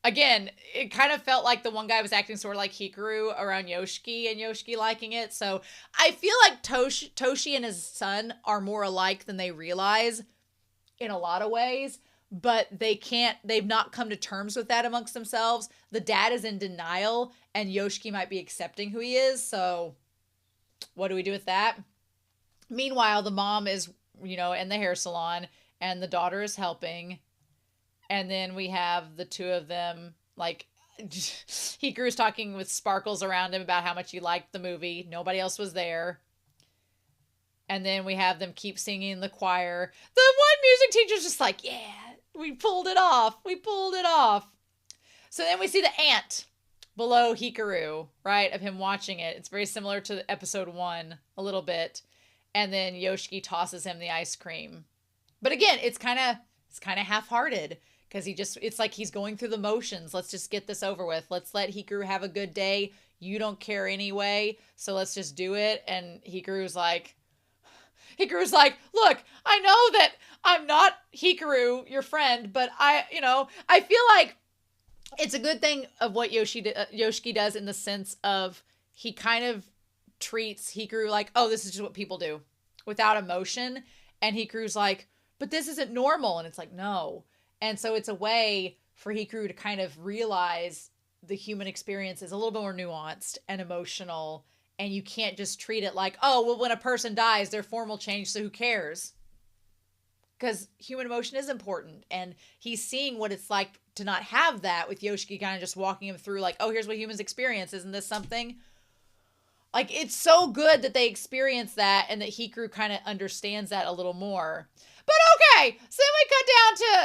again, it kind of felt like the one guy was acting sort of like Hikaru around Yoshiki, and Yoshiki liking it. So I feel like Toshi and his son are more alike than they realize in a lot of ways, but they've not come to terms with that amongst themselves. The dad is in denial, and Yoshiki might be accepting who he is. So what do we do with that? Meanwhile, the mom is, you know, in the hair salon, and the daughter is helping. And then we have the two of them, like, Hikaru's talking with sparkles around him about how much he liked the movie. Nobody else was there. And then we have them keep singing in the choir. The one music teacher's just like, yeah, we pulled it off. We pulled it off. So then we see the ant below Hikaru, right, of him watching it. It's very similar to episode 1 a little bit. And then Yoshiki tosses him the ice cream. But again, it's kind of half-hearted, because it's like he's going through the motions. Let's just get this over with. Let's let Hikaru have a good day. You don't care anyway, so let's just do it. And Hikaru's like, look, I know that I'm not Hikaru, your friend, but I feel like it's a good thing of what Yoshiki does, in the sense of he kind of treats Hikaru like, oh, this is just what people do, without emotion. And Hikaru's like, but this isn't normal. And it's like, no. And so it's a way for Hikaru to kind of realize the human experience is a little bit more nuanced and emotional. And you can't just treat it like, oh, well, when a person dies, their form will change, so who cares? Because human emotion is important. And he's seeing what it's like to not have that, with Yoshiki kind of just walking him through like, oh, here's what humans experience. Isn't this something? Like, it's so good that they experience that, and that Hikaru kind of understands that a little more. But okay, so then we cut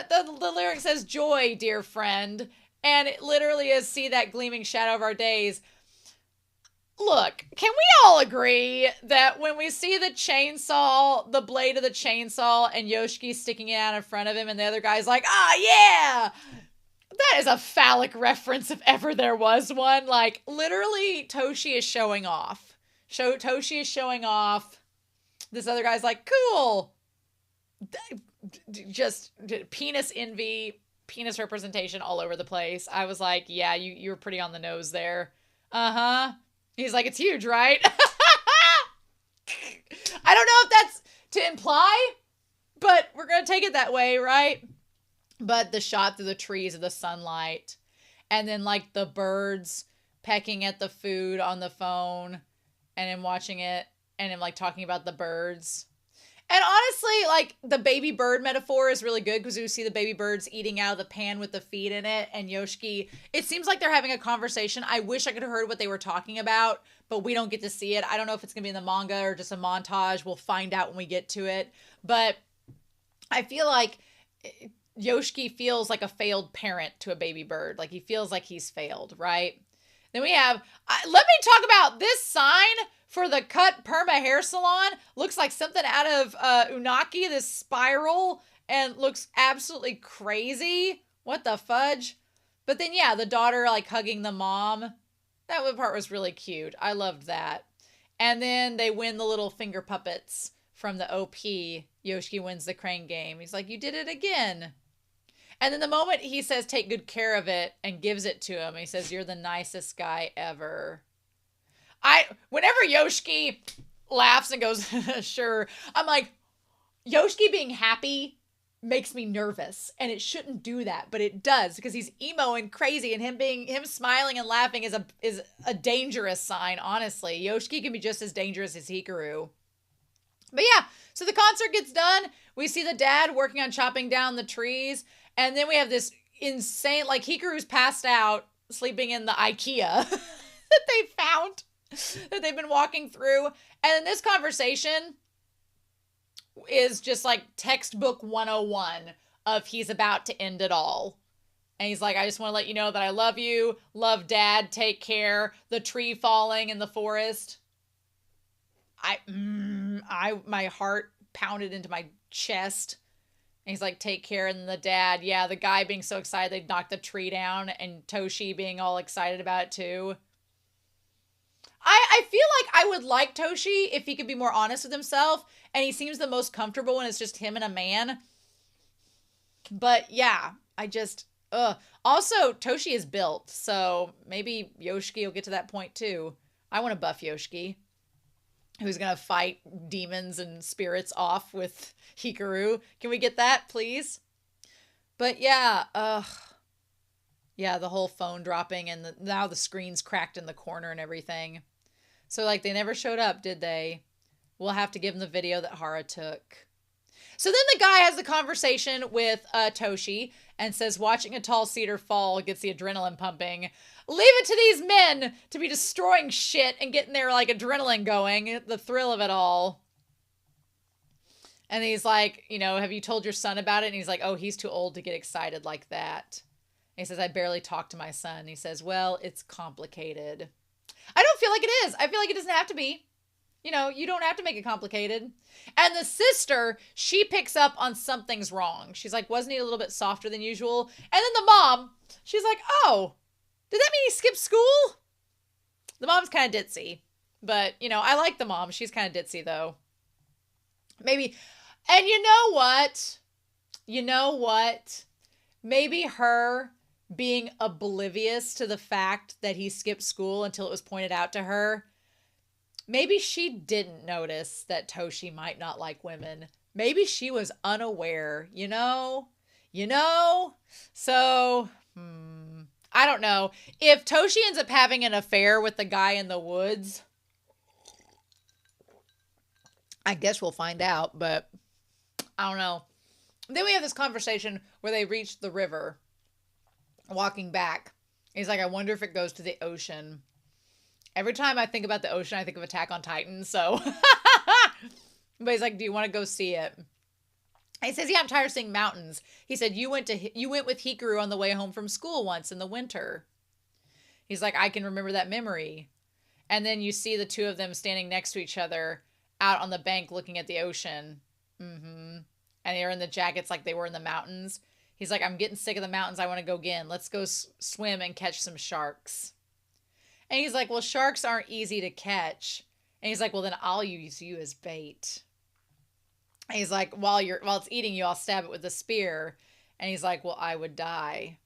down to the lyric says, joy, dear friend. And it literally is, see that gleaming shadow of our days. Look, can we all agree that when we see the chainsaw, the blade of the chainsaw, and Yoshiki sticking it out in front of him, and the other guy's like, yeah, that is a phallic reference if ever there was one. Like, literally, Toshi is showing off. Toshi is showing off. This other guy's like, cool. Just penis envy, penis representation all over the place. I was like, yeah, you were pretty on the nose there. Uh-huh. He's like, it's huge, right? I don't know if that's to imply, but we're going to take it that way, right? But the shot through the trees of the sunlight, and then like the birds pecking at the food on the phone, and him watching it, and him like talking about the birds. And honestly, like the baby bird metaphor is really good because you see the baby birds eating out of the pan with the feet in it. And Yoshiki, it seems like they're having a conversation. I wish I could have heard what they were talking about, but we don't get to see it. I don't know if it's going to be in the manga or just a montage. We'll find out when we get to it. But I feel like Yoshiki feels like a failed parent to a baby bird. Like he feels like he's failed, right? Then we have, let me talk about this sign for the Cut Perma Hair Salon. Looks like something out of Unaki, this spiral, and looks absolutely crazy. What the fudge? But then, yeah, the daughter like hugging the mom. That part was really cute. I loved that. And then they win the little finger puppets from the OP. Yoshiki wins the crane game. He's like, you did it again. And then the moment he says, take good care of it, and gives it to him, he says, you're the nicest guy ever. Whenever Yoshiki laughs and goes, sure, I'm like, Yoshiki being happy makes me nervous, and it shouldn't do that, but it does, because he's emo and crazy, and him smiling and laughing is a dangerous sign, honestly. Yoshiki can be just as dangerous as Hikaru. But yeah, so the concert gets done. We see the dad working on chopping down the trees. And then we have this insane, like Hikaru's passed out, sleeping in the IKEA that they found, that they've been walking through. And then this conversation is just like textbook 101 of he's about to end it all. And he's like, I just want to let you know that I love you. Love dad. Take care. The tree falling in the forest. My heart pounded into my chest. And he's like, take care. And the dad, yeah, the guy being so excited they knocked the tree down, and Toshi being all excited about it too. I feel like I would like Toshi if he could be more honest with himself, and he seems the most comfortable when it's just him and a man. But yeah, Also, Toshi is built, so maybe Yoshiki will get to that point too. I want to buff Yoshiki, who's going to fight demons and spirits off with Hikaru. Can we get that, please? But yeah, yeah, the whole phone dropping, and now the screen's cracked in the corner and everything. So, like, they never showed up, did they? We'll have to give them the video that Hara took. So then the guy has the conversation with Toshi and says, watching a tall cedar fall gets the adrenaline pumping. Leave it to these men to be destroying shit and getting their, like, adrenaline going. The thrill of it all. And he's like, you know, have you told your son about it? And he's like, oh, he's too old to get excited like that. And he says, I barely talk to my son. And he says, well, it's complicated. I don't feel like it is. I feel like it doesn't have to be. You know, you don't have to make it complicated. And the sister, she picks up on something's wrong. She's like, wasn't he a little bit softer than usual? And then the mom, she's like, oh, did that mean he skipped school? The mom's kind of ditzy. But, you know, I like the mom. She's kind of ditzy, though. Maybe. And you know what? You know what? Maybe her being oblivious to the fact that he skipped school until it was pointed out to her. Maybe she didn't notice that Toshi might not like women. Maybe she was unaware, you know? You know? So, I don't know. If Toshi ends up having an affair with the guy in the woods, I guess we'll find out, but I don't know. Then we have this conversation where they reach the river, walking back. He's like, I wonder if it goes to the ocean. Every time I think about the ocean, I think of Attack on Titan, so. But he's like, do you want to go see it? He says, yeah, I'm tired of seeing mountains. He said, you went with Hikaru on the way home from school once in the winter. He's like, I can remember that memory. And then you see the two of them standing next to each other out on the bank looking at the ocean. And they're in the jackets like they were in the mountains. He's like, I'm getting sick of the mountains. I want to go again. Let's go swim and catch some sharks. And he's like, well, sharks aren't easy to catch. And he's like, well, then I'll use you as bait. And he's like, while it's eating you, I'll stab it with a spear. And he's like, well, I would die.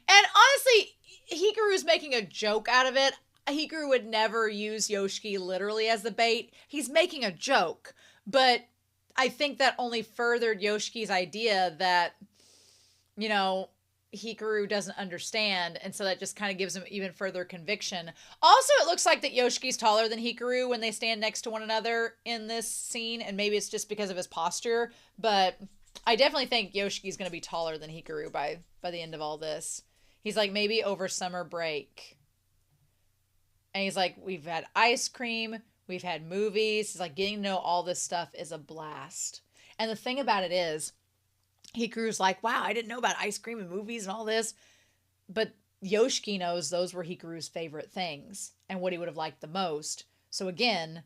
And honestly, Hikaru's making a joke out of it. Hikaru would never use Yoshiki literally as the bait. He's making a joke. But I think that only furthered Yoshiki's idea that, you know, Hikaru doesn't understand, and so that just kind of gives him even further conviction. Also, it looks like that Yoshiki's taller than Hikaru when they stand next to one another in this scene, and maybe it's just because of his posture, but I definitely think Yoshiki's going to be taller than Hikaru by the end of all this. He's like, maybe over summer break. And he's like, we've had ice cream, we've had movies. He's like, getting to know all this stuff is a blast. And the thing about it is, Hikaru's like, wow, I didn't know about ice cream and movies and all this. But Yoshiki knows those were Hikaru's favorite things and what he would have liked the most. So again,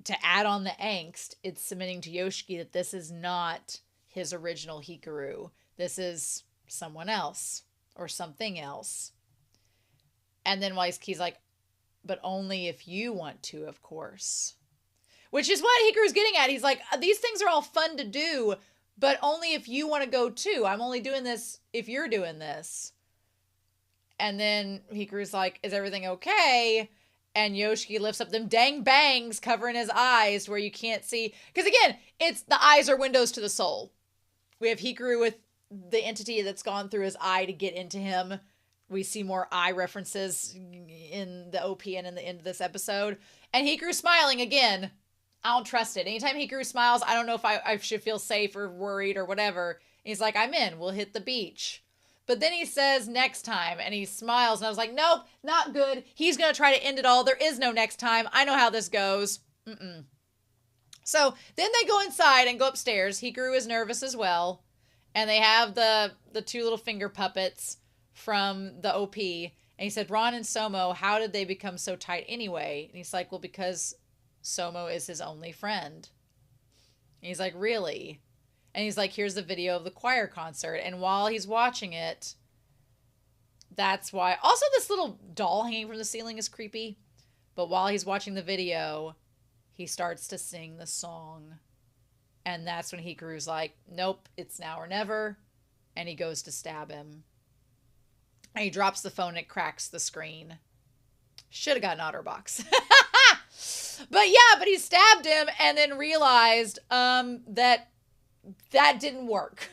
to add on the angst, it's submitting to Yoshiki that this is not his original Hikaru. This is someone else or something else. And then he's like, but only if you want to, of course. Which is what Hikaru's getting at. He's like, these things are all fun to do, but only if you want to go too. I'm only doing this if you're doing this. And then Hikaru's like, is everything okay? And Yoshiki lifts up them dang bangs covering his eyes where you can't see. Because again, it's the eyes are windows to the soul. We have Hikaru with the entity that's gone through his eye to get into him. We see more eye references in the OP and in the end of this episode. And Hikaru smiling again. I don't trust it. Anytime Hikaru smiles, I don't know if I should feel safe or worried or whatever. And he's like, I'm in. We'll hit the beach. But then he says next time, and he smiles, and I was like, nope, not good. He's going to try to end it all. There is no next time. I know how this goes. So then they go inside and go upstairs. Hikaru is nervous as well. And they have the two little finger puppets from the OP. And he said, Ron and Somo, how did they become so tight anyway? And he's like, well, because Somo is his only friend. And he's like, really? And he's like, here's the video of the choir concert. And while he's watching it, that's why. Also, this little doll hanging from the ceiling is creepy. But while he's watching the video, he starts to sing the song. And that's when Hikaru's like, nope, it's now or never. And he goes to stab him. And he drops the phone and it cracks the screen. Should have got an OtterBox. But he stabbed him and then realized that didn't work.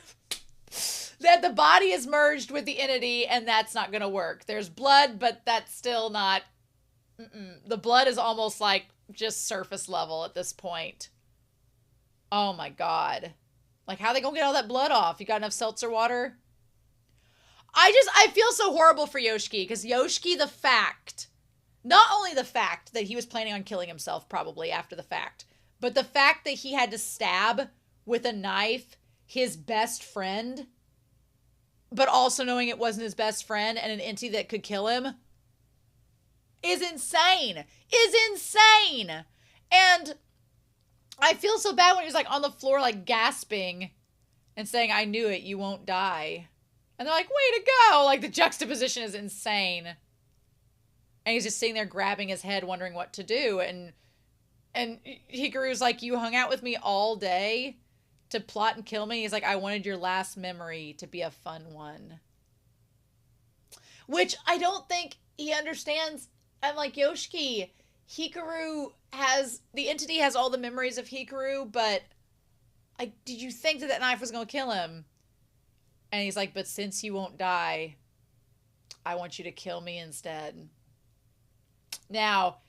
That the body is merged with the entity and that's not going to work. There's blood, but that's still not... The blood is almost like just surface level at this point. Oh my God. Like, how are they going to get all that blood off? You got enough seltzer water? I feel so horrible for Yoshiki because Yoshiki, not only the fact that he was planning on killing himself probably after the fact, but the fact that he had to stab with a knife his best friend, but also knowing it wasn't his best friend and an entity that could kill him is insane. And I feel so bad when he was like on the floor, like gasping and saying, I knew it, you won't die. And they're like, way to go. Like the juxtaposition is insane. And he's just sitting there grabbing his head, wondering what to do. And Hikaru's like, you hung out with me all day to plot and kill me. He's like, I wanted your last memory to be a fun one. Which I don't think he understands. I'm like, Yoshiki, the entity has all the memories of Hikaru, but did you think that knife was going to kill him? And he's like, but since you won't die, I want you to kill me instead. Now,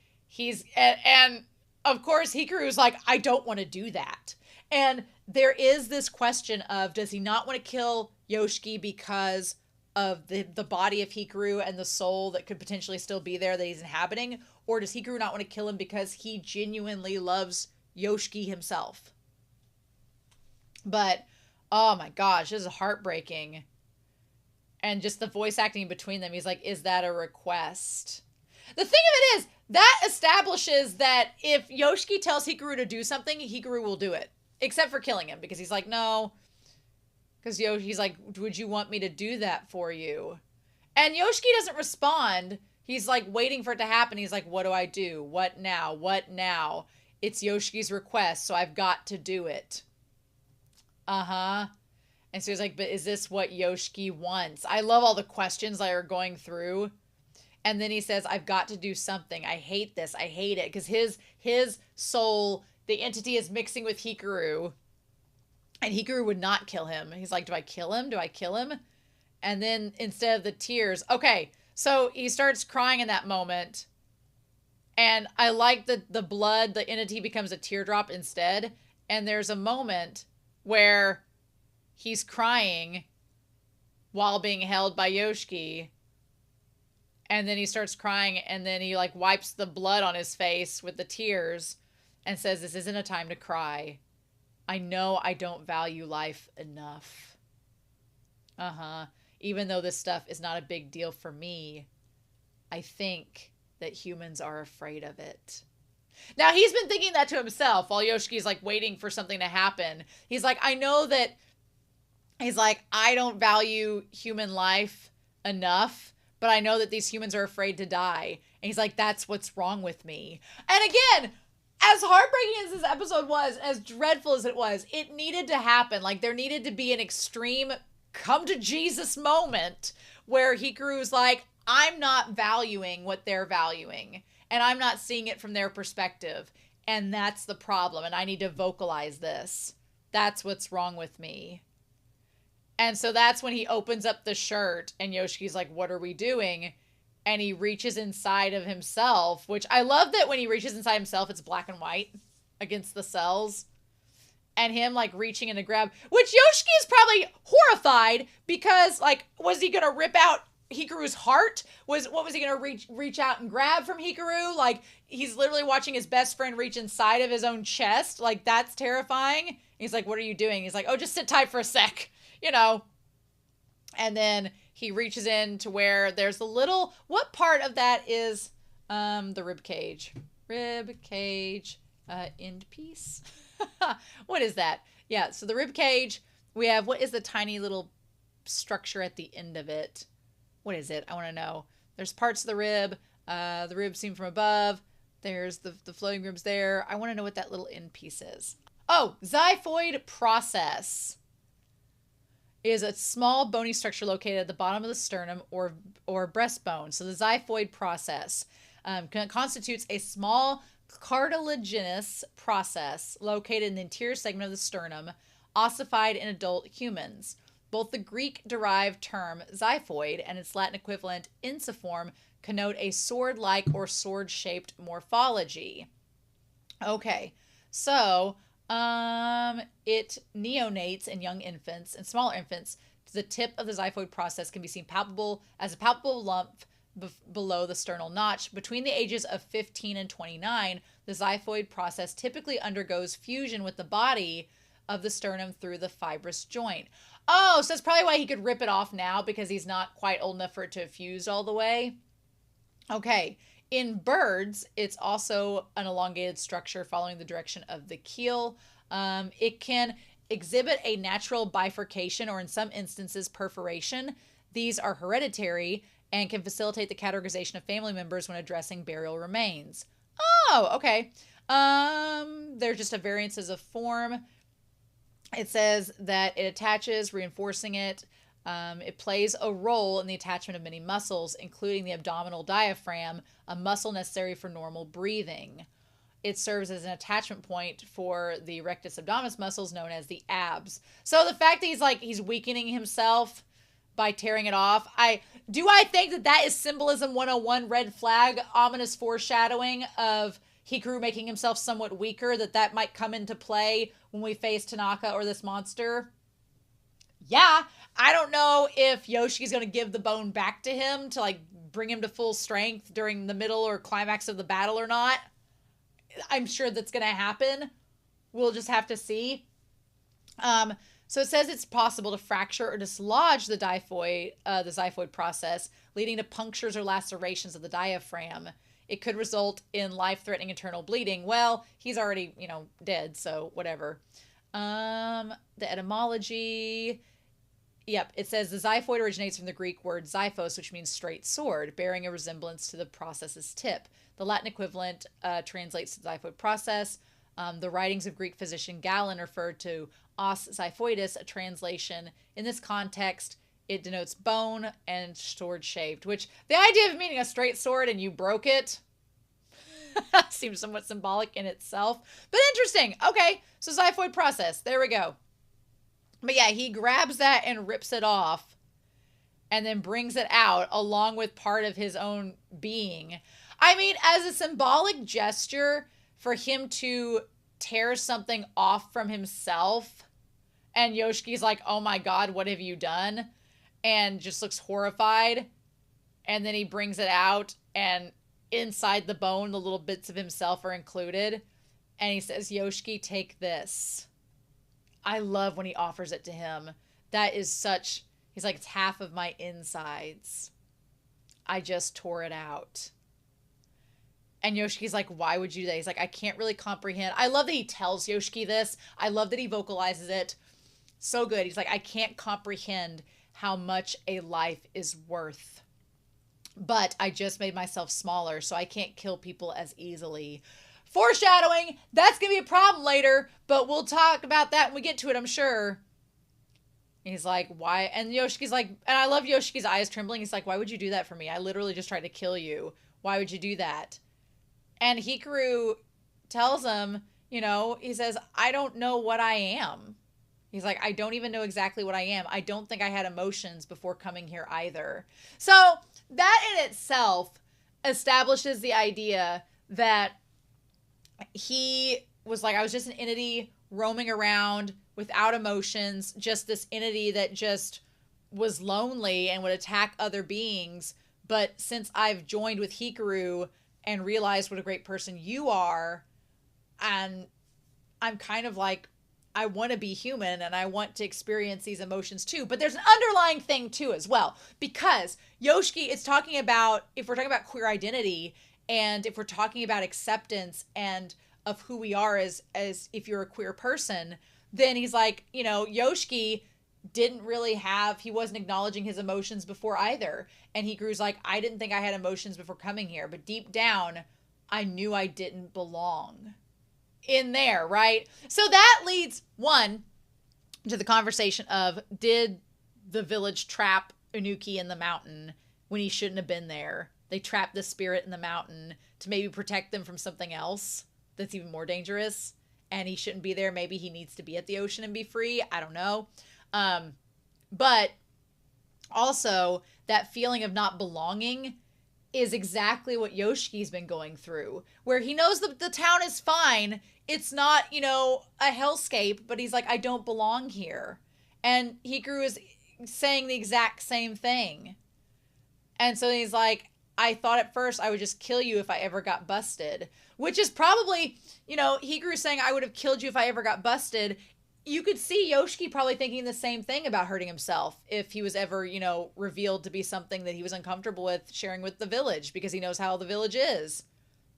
and of course, Hikaru's like, I don't want to do that. And there is this question of, does he not want to kill Yoshiki because of the body of Hikaru and the soul that could potentially still be there that he's inhabiting? Or does Hikaru not want to kill him because he genuinely loves Yoshiki himself? But, oh my gosh, this is heartbreaking. And just the voice acting between them, he's like, is that a request? The thing of it is, that establishes that if Yoshiki tells Hikaru to do something, Hikaru will do it. Except for killing him, because he's like, no. Because Yoshiki's like, would you want me to do that for you? And Yoshiki doesn't respond. He's like waiting for it to happen. He's like, what do I do? What now? What now? It's Yoshiki's request, so I've got to do it. Uh-huh. And so he's like, but is this what Yoshiki wants? I love all the questions that are going through. And then he says, I've got to do something. I hate this. I hate it. Because his soul, the entity, is mixing with Hikaru. And Hikaru would not kill him. He's like, do I kill him? Do I kill him? And then instead of the tears, okay, so he starts crying in that moment. And I like that the blood, the entity becomes a teardrop instead. And there's a moment where he's crying while being held by Yoshiki. And then he starts crying, and then he like wipes the blood on his face with the tears and says, "This isn't a time to cry. I know I don't value life enough. Even though this stuff is not a big deal for me, I think that humans are afraid of it." Now, he's been thinking that to himself while Yoshiki's like waiting for something to happen. He's like, I know that, he's like, I don't value human life enough, but I know that these humans are afraid to die. And he's like, that's what's wrong with me. And again, as heartbreaking as this episode was, as dreadful as it was, it needed to happen. Like, there needed to be an extreme come to Jesus moment where Hikaru's like, I'm not valuing what they're valuing, and I'm not seeing it from their perspective. And that's the problem. And I need to vocalize this. That's what's wrong with me. And so that's when he opens up the shirt and Yoshiki's like, what are we doing? And he reaches inside of himself, which I love that when he reaches inside himself, it's black and white against the cells. And him like reaching in to grab, which Yoshiki is probably horrified because like, was he going to rip out Hikaru's heart? What was he going to reach out and grab from Hikaru? Like, he's literally watching his best friend reach inside of his own chest. Like, that's terrifying. He's like, what are you doing? He's like, oh, just sit tight for a sec, you know. And then he reaches in to where there's the little, what part of that is the rib cage? Rib cage, end piece. What is that? Yeah, so the rib cage, we have, what is the tiny little structure at the end of it? What is it? I want to know. There's parts of the rib seen from above. There's the floating ribs there. I want to know what that little end piece is. Oh, xiphoid process is a small bony structure located at the bottom of the sternum or breastbone. So the xiphoid process constitutes a small cartilaginous process located in the anterior segment of the sternum, ossified in adult humans. Both the Greek-derived term xiphoid and its Latin equivalent ensiform connote a sword-like or sword-shaped morphology. Okay, so it neonates in young infants and smaller infants. The tip of the xiphoid process can be seen as a palpable lump below the sternal notch. Between the ages of 15 and 29, the xiphoid process typically undergoes fusion with the body of the sternum through the fibrous joint. Oh, so that's probably why he could rip it off now, because he's not quite old enough for it to have fused all the way. Okay. In birds, it's also an elongated structure following the direction of the keel. It can exhibit a natural bifurcation or in some instances perforation. These are hereditary and can facilitate the categorization of family members when addressing burial remains. Oh, okay. They're just a variances of form. It says that it attaches, reinforcing it. It plays a role in the attachment of many muscles, including the abdominal diaphragm, a muscle necessary for normal breathing. It serves as an attachment point for the rectus abdominis muscles known as the abs. So the fact that he's weakening himself by tearing it off, I think that is symbolism 101, red flag, ominous foreshadowing of Hikaru making himself somewhat weaker, that might come into play when we face Tanaka or this monster. Yeah, I don't know if Yoshi's going to give the bone back to him to bring him to full strength during the middle or climax of the battle or not. I'm sure that's going to happen. We'll just have to see. So it says it's possible to fracture or dislodge the xiphoid process, leading to punctures or lacerations of the diaphragm. It could result in life-threatening internal bleeding. Well, he's already, dead, so whatever. The etymology. Yep, it says the xiphoid originates from the Greek word xyphos, which means straight sword, bearing a resemblance to the process's tip. The Latin equivalent translates to the xiphoid process. The writings of Greek physician Galen referred to os xiphoidus, a translation. In this context, it denotes bone and sword shaped, which the idea of meaning a straight sword and you broke it seems somewhat symbolic in itself. But interesting. Okay, so xiphoid process. There we go. But yeah, he grabs that and rips it off. and then brings it out along with part of his own being. I mean, as a symbolic gesture for him to tear something off from himself, and Yoshiki's like, oh my God, what have you done? And just looks horrified. And then he brings it out, and inside the bone, the little bits of himself are included. And he says, Yoshiki, take this. I love when he offers it to him. That is such, he's like, it's half of my insides. I just tore it out. And Yoshiki's like, why would you do that? He's like, I can't really comprehend. I love that he tells Yoshiki this. I love that he vocalizes it. So good. He's like, I can't comprehend how much a life is worth. But I just made myself smaller, so I can't kill people as easily. Foreshadowing, that's going to be a problem later, but we'll talk about that when we get to it, I'm sure. He's like, why? And Yoshiki's like, and I love Yoshiki's eyes trembling. He's like, why would you do that for me? I literally just tried to kill you. Why would you do that? And Hikaru tells him, you know, he says, I don't know what I am. He's like, I don't even know exactly what I am. I don't think I had emotions before coming here either. So that in itself establishes the idea that he was like, I was just an entity roaming around without emotions, just this entity that just was lonely and would attack other beings. But since I've joined with Hikaru and realized what a great person you are, and I'm kind of like, I want to be human and I want to experience these emotions too. But there's an underlying thing too as well, because Yoshiki is talking about, if we're talking about queer identity and if we're talking about acceptance and of who we are as if you're a queer person, then he's like, you know, Yoshiki didn't really have, he wasn't acknowledging his emotions before either. And Hikaru's like, I didn't think I had emotions before coming here, but deep down, I knew I didn't belong in there, right? So that leads, one, to the conversation of, did the village trap Inuki in the mountain when he shouldn't have been there? They trapped the spirit in the mountain to maybe protect them from something else that's even more dangerous, and he shouldn't be there. Maybe he needs to be at the ocean and be free. I don't know. But also that feeling of not belonging is exactly what Yoshiki's been going through, where he knows that the town is fine. It's not, you know, a hellscape, but he's like, I don't belong here. And Hikaru is saying the exact same thing. And so he's like, I thought at first I would just kill you if I ever got busted, which is probably, you know, Hikaru saying I would have killed you if I ever got busted. You could see Yoshiki probably thinking the same thing about hurting himself if he was ever, you know, revealed to be something that he was uncomfortable with sharing with the village, because he knows how the village is.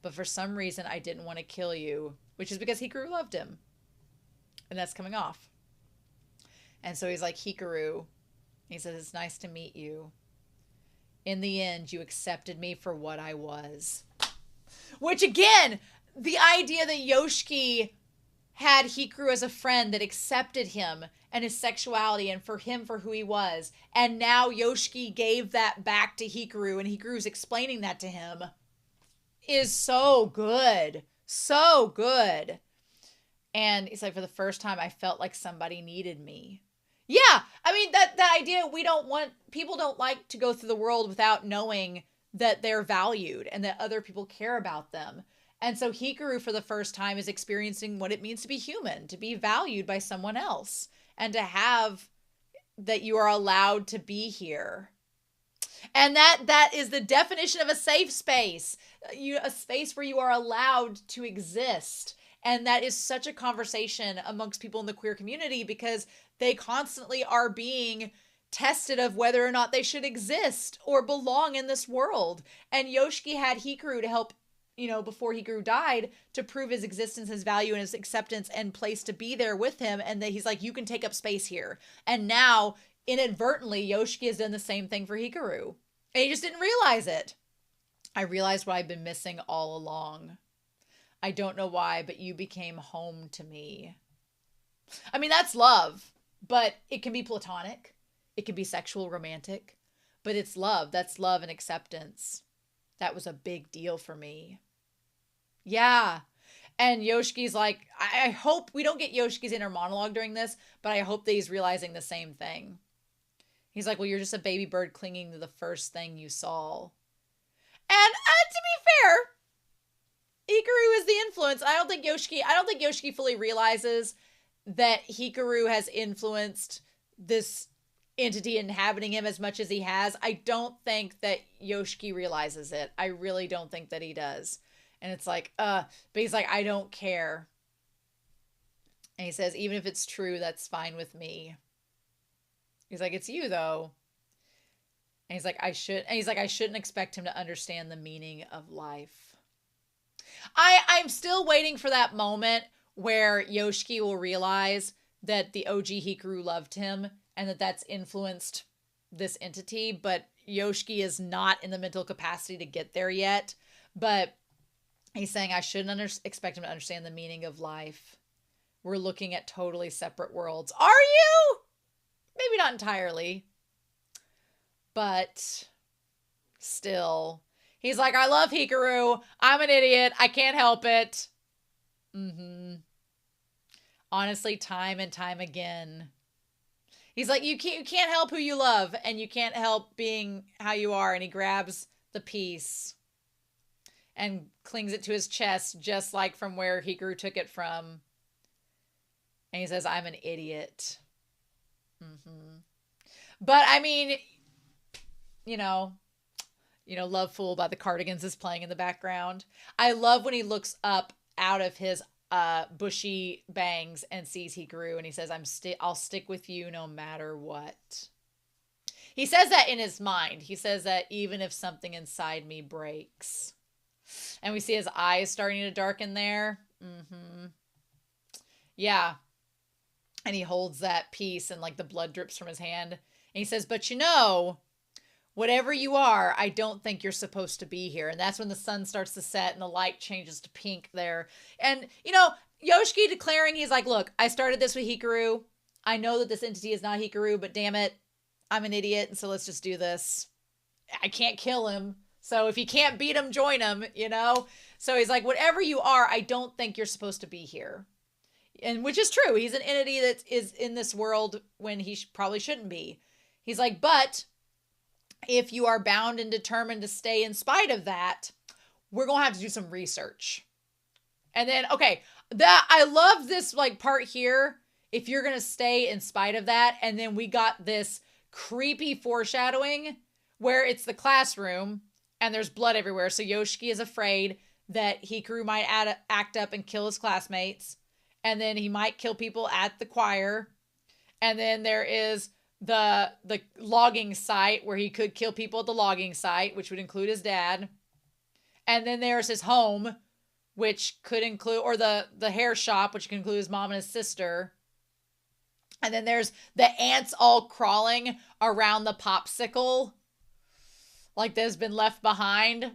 But for some reason, I didn't want to kill you, which is because Hikaru loved him. And that's coming off. And so he's like, Hikaru, he says, it's nice to meet you. In the end, you accepted me for what I was. Which again, the idea that Yoshiki had Hikaru as a friend that accepted him and his sexuality and for him for who he was. And now Yoshiki gave that back to Hikaru, and Hikaru's explaining that to him, is so good. So good. And it's like, for the first time, I felt like somebody needed me. Yeah, I mean, that idea, people don't like to go through the world without knowing that they're valued and that other people care about them. And so Hikaru, for the first time, is experiencing what it means to be human, to be valued by someone else, and to have that you are allowed to be here. And that is the definition of a safe space, a space where you are allowed to exist. And that is such a conversation amongst people in the queer community, because they constantly are being tested of whether or not they should exist or belong in this world. And Yoshiki had Hikaru to help, you know, before Hikaru died, to prove his existence, his value, and his acceptance and place to be there with him. And that he's like, you can take up space here. And now, inadvertently, Yoshiki has done the same thing for Hikaru. And he just didn't realize it. I realized what I've been missing all along. I don't know why, but you became home to me. I mean, that's love, but it can be platonic. It can be sexual, romantic, but it's love. That's love and acceptance. That was a big deal for me. Yeah. And Yoshiki's like, I hope we don't get Yoshiki's inner monologue during this, but I hope that he's realizing the same thing. He's like, well, you're just a baby bird clinging to the first thing you saw. And to be fair, Hikaru is the influence. I don't think Yoshiki fully realizes that Hikaru has influenced this entity inhabiting him as much as he has. I don't think that Yoshiki realizes it. I really don't think that he does. And it's like, but he's like, I don't care. And he says, even if it's true, that's fine with me. He's like, it's you though. And he's like, I shouldn't expect him to understand the meaning of life. I'm still waiting for that moment where Yoshiki will realize that the OG Hikaru loved him and that that's influenced this entity, but Yoshiki is not in the mental capacity to get there yet. But he's saying I shouldn't expect him to understand the meaning of life. We're looking at totally separate worlds. Are you? Maybe not entirely. But still, he's like, I love Hikaru. I'm an idiot. I can't help it. Honestly, time and time again. He's like, you can't help who you love, and you can't help being how you are. And he grabs the piece and clings it to his chest, just like from where Hikaru took it from. And he says, I'm an idiot. But I mean, Love Fool by the Cardigans is playing in the background. I love when he looks up out of his bushy bangs and sees Hikaru, and he says, I'll stick with you no matter what. He says that in his mind. He says that even if something inside me breaks. And we see his eyes starting to darken there. Yeah. And he holds that piece and like the blood drips from his hand. And he says, but whatever you are, I don't think you're supposed to be here. And that's when the sun starts to set and the light changes to pink there. And, Yoshiki declaring, he's like, look, I started this with Hikaru. I know that this entity is not Hikaru, but damn it, I'm an idiot. And so let's just do this. I can't kill him. So if you can't beat him, join him, So he's like, whatever you are, I don't think you're supposed to be here. And which is true. He's an entity that is in this world when he probably shouldn't be. He's like, but if you are bound and determined to stay in spite of that, we're going to have to do some research. And then, okay, I love this like part here. If you're going to stay in spite of that. And then we got this creepy foreshadowing where it's the classroom and there's blood everywhere. So Yoshiki is afraid that Hikaru might act up and kill his classmates. And then he might kill people at the choir. And then there is the logging site where he could kill people at the logging site, which would include his dad. And then there's his home, which could include, or the hair shop, which could include his mom and his sister. And then there's the ants all crawling around the popsicle, like that's been left behind.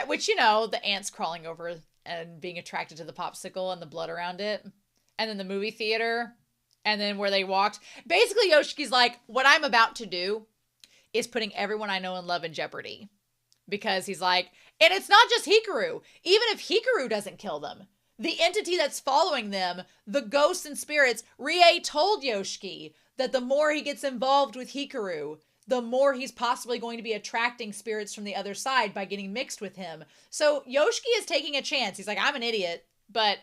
Which, the ants crawling over and being attracted to the popsicle and the blood around it. And then the movie theater. And then where they walked. Basically, Yoshiki's like, what I'm about to do is putting everyone I know and love in jeopardy. Because he's like, and it's not just Hikaru. Even if Hikaru doesn't kill them, the entity that's following them, the ghosts and spirits, Rie told Yoshiki that the more he gets involved with Hikaru, the more he's possibly going to be attracting spirits from the other side by getting mixed with him. So Yoshiki is taking a chance. He's like, I'm an idiot, but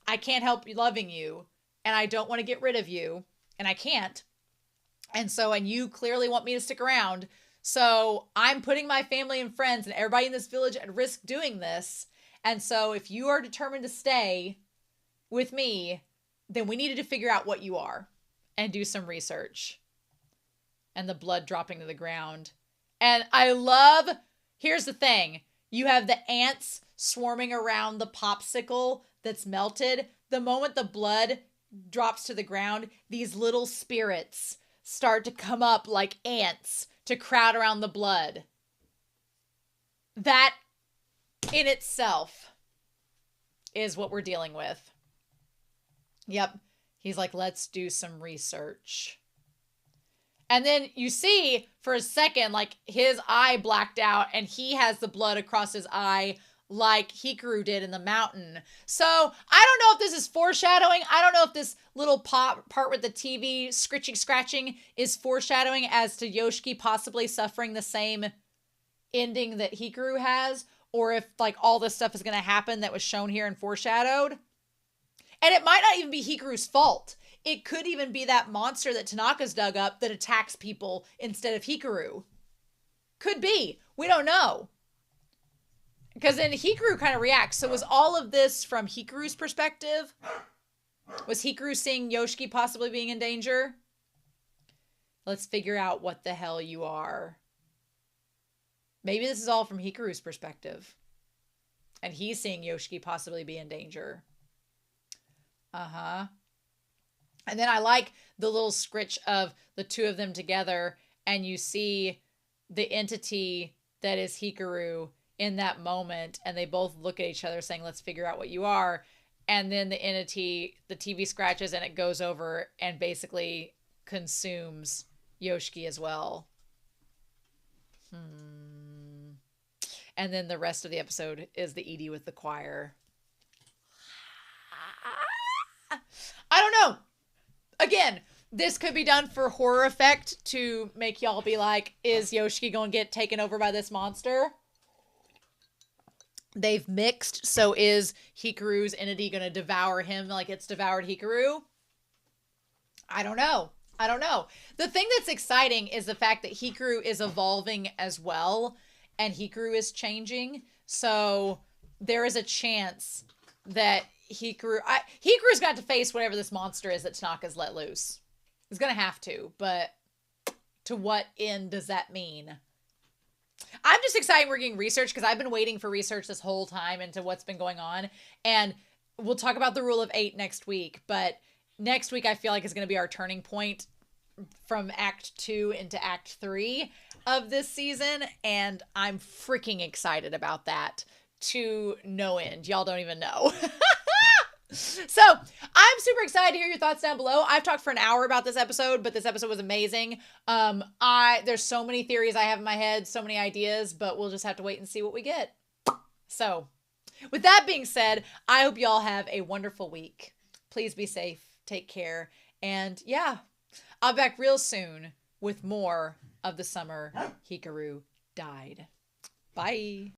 I can't help loving you. And I don't want to get rid of you. And I can't. And you clearly want me to stick around. So I'm putting my family and friends and everybody in this village at risk doing this. And so if you are determined to stay with me, then we needed to figure out what you are and do some research. And the blood dropping to the ground. And here's the thing. You have the ants swarming around the popsicle that's melted. The moment the blood drops to the ground, these little spirits start to come up like ants to crowd around the blood. That in itself is what we're dealing with. Yep. He's like, let's do some research. And then you see for a second, like his eye blacked out and he has the blood across his eye like Hikaru did in the mountain. So I don't know if this is foreshadowing. I don't know if this little part with the TV scratching is foreshadowing as to Yoshiki possibly suffering the same ending that Hikaru has, or if like all this stuff is going to happen that was shown here and foreshadowed. And it might not even be Hikaru's fault. It could even be that monster that Tanaka's dug up that attacks people instead of Hikaru. Could be. We don't know. Because then Hikaru kind of reacts. So was all of this from Hikaru's perspective? Was Hikaru seeing Yoshiki possibly being in danger? Let's figure out what the hell you are. Maybe this is all from Hikaru's perspective. And he's seeing Yoshiki possibly be in danger. Uh-huh. And then I like the little scritch of the two of them together. And you see the entity that is Hikaru in that moment, and they both look at each other saying, let's figure out what you are. And then the entity, the TV scratches and it goes over and basically consumes Yoshiki as well. And then the rest of the episode is the Edie with the choir. I don't know. Again, this could be done for horror effect to make y'all be like, is Yoshiki going to get taken over by this monster? They've mixed, so is Hikaru's entity going to devour him like it's devoured Hikaru? I don't know. The thing that's exciting is the fact that Hikaru is evolving as well, and Hikaru is changing. So there is a chance that Hikaru's got to face whatever this monster is that Tanaka's let loose. He's going to have to, but to what end does that mean? I'm just excited we're getting research because I've been waiting for research this whole time into what's been going on. And we'll talk about the rule of 8 next week. But next week I feel like is going to be our turning point from Act 2 into Act 3 of this season. And I'm freaking excited about that to no end. Y'all don't even know. So I'm super excited to hear your thoughts down below. I've talked for an hour about this episode, but this episode was amazing. There's so many theories I have in my head, so many ideas, but we'll just have to wait and see what we get. So with that being said, I hope y'all have a wonderful week. Please be safe, take care, and yeah, I'll be back real soon with more of The Summer Hikaru Died. Bye.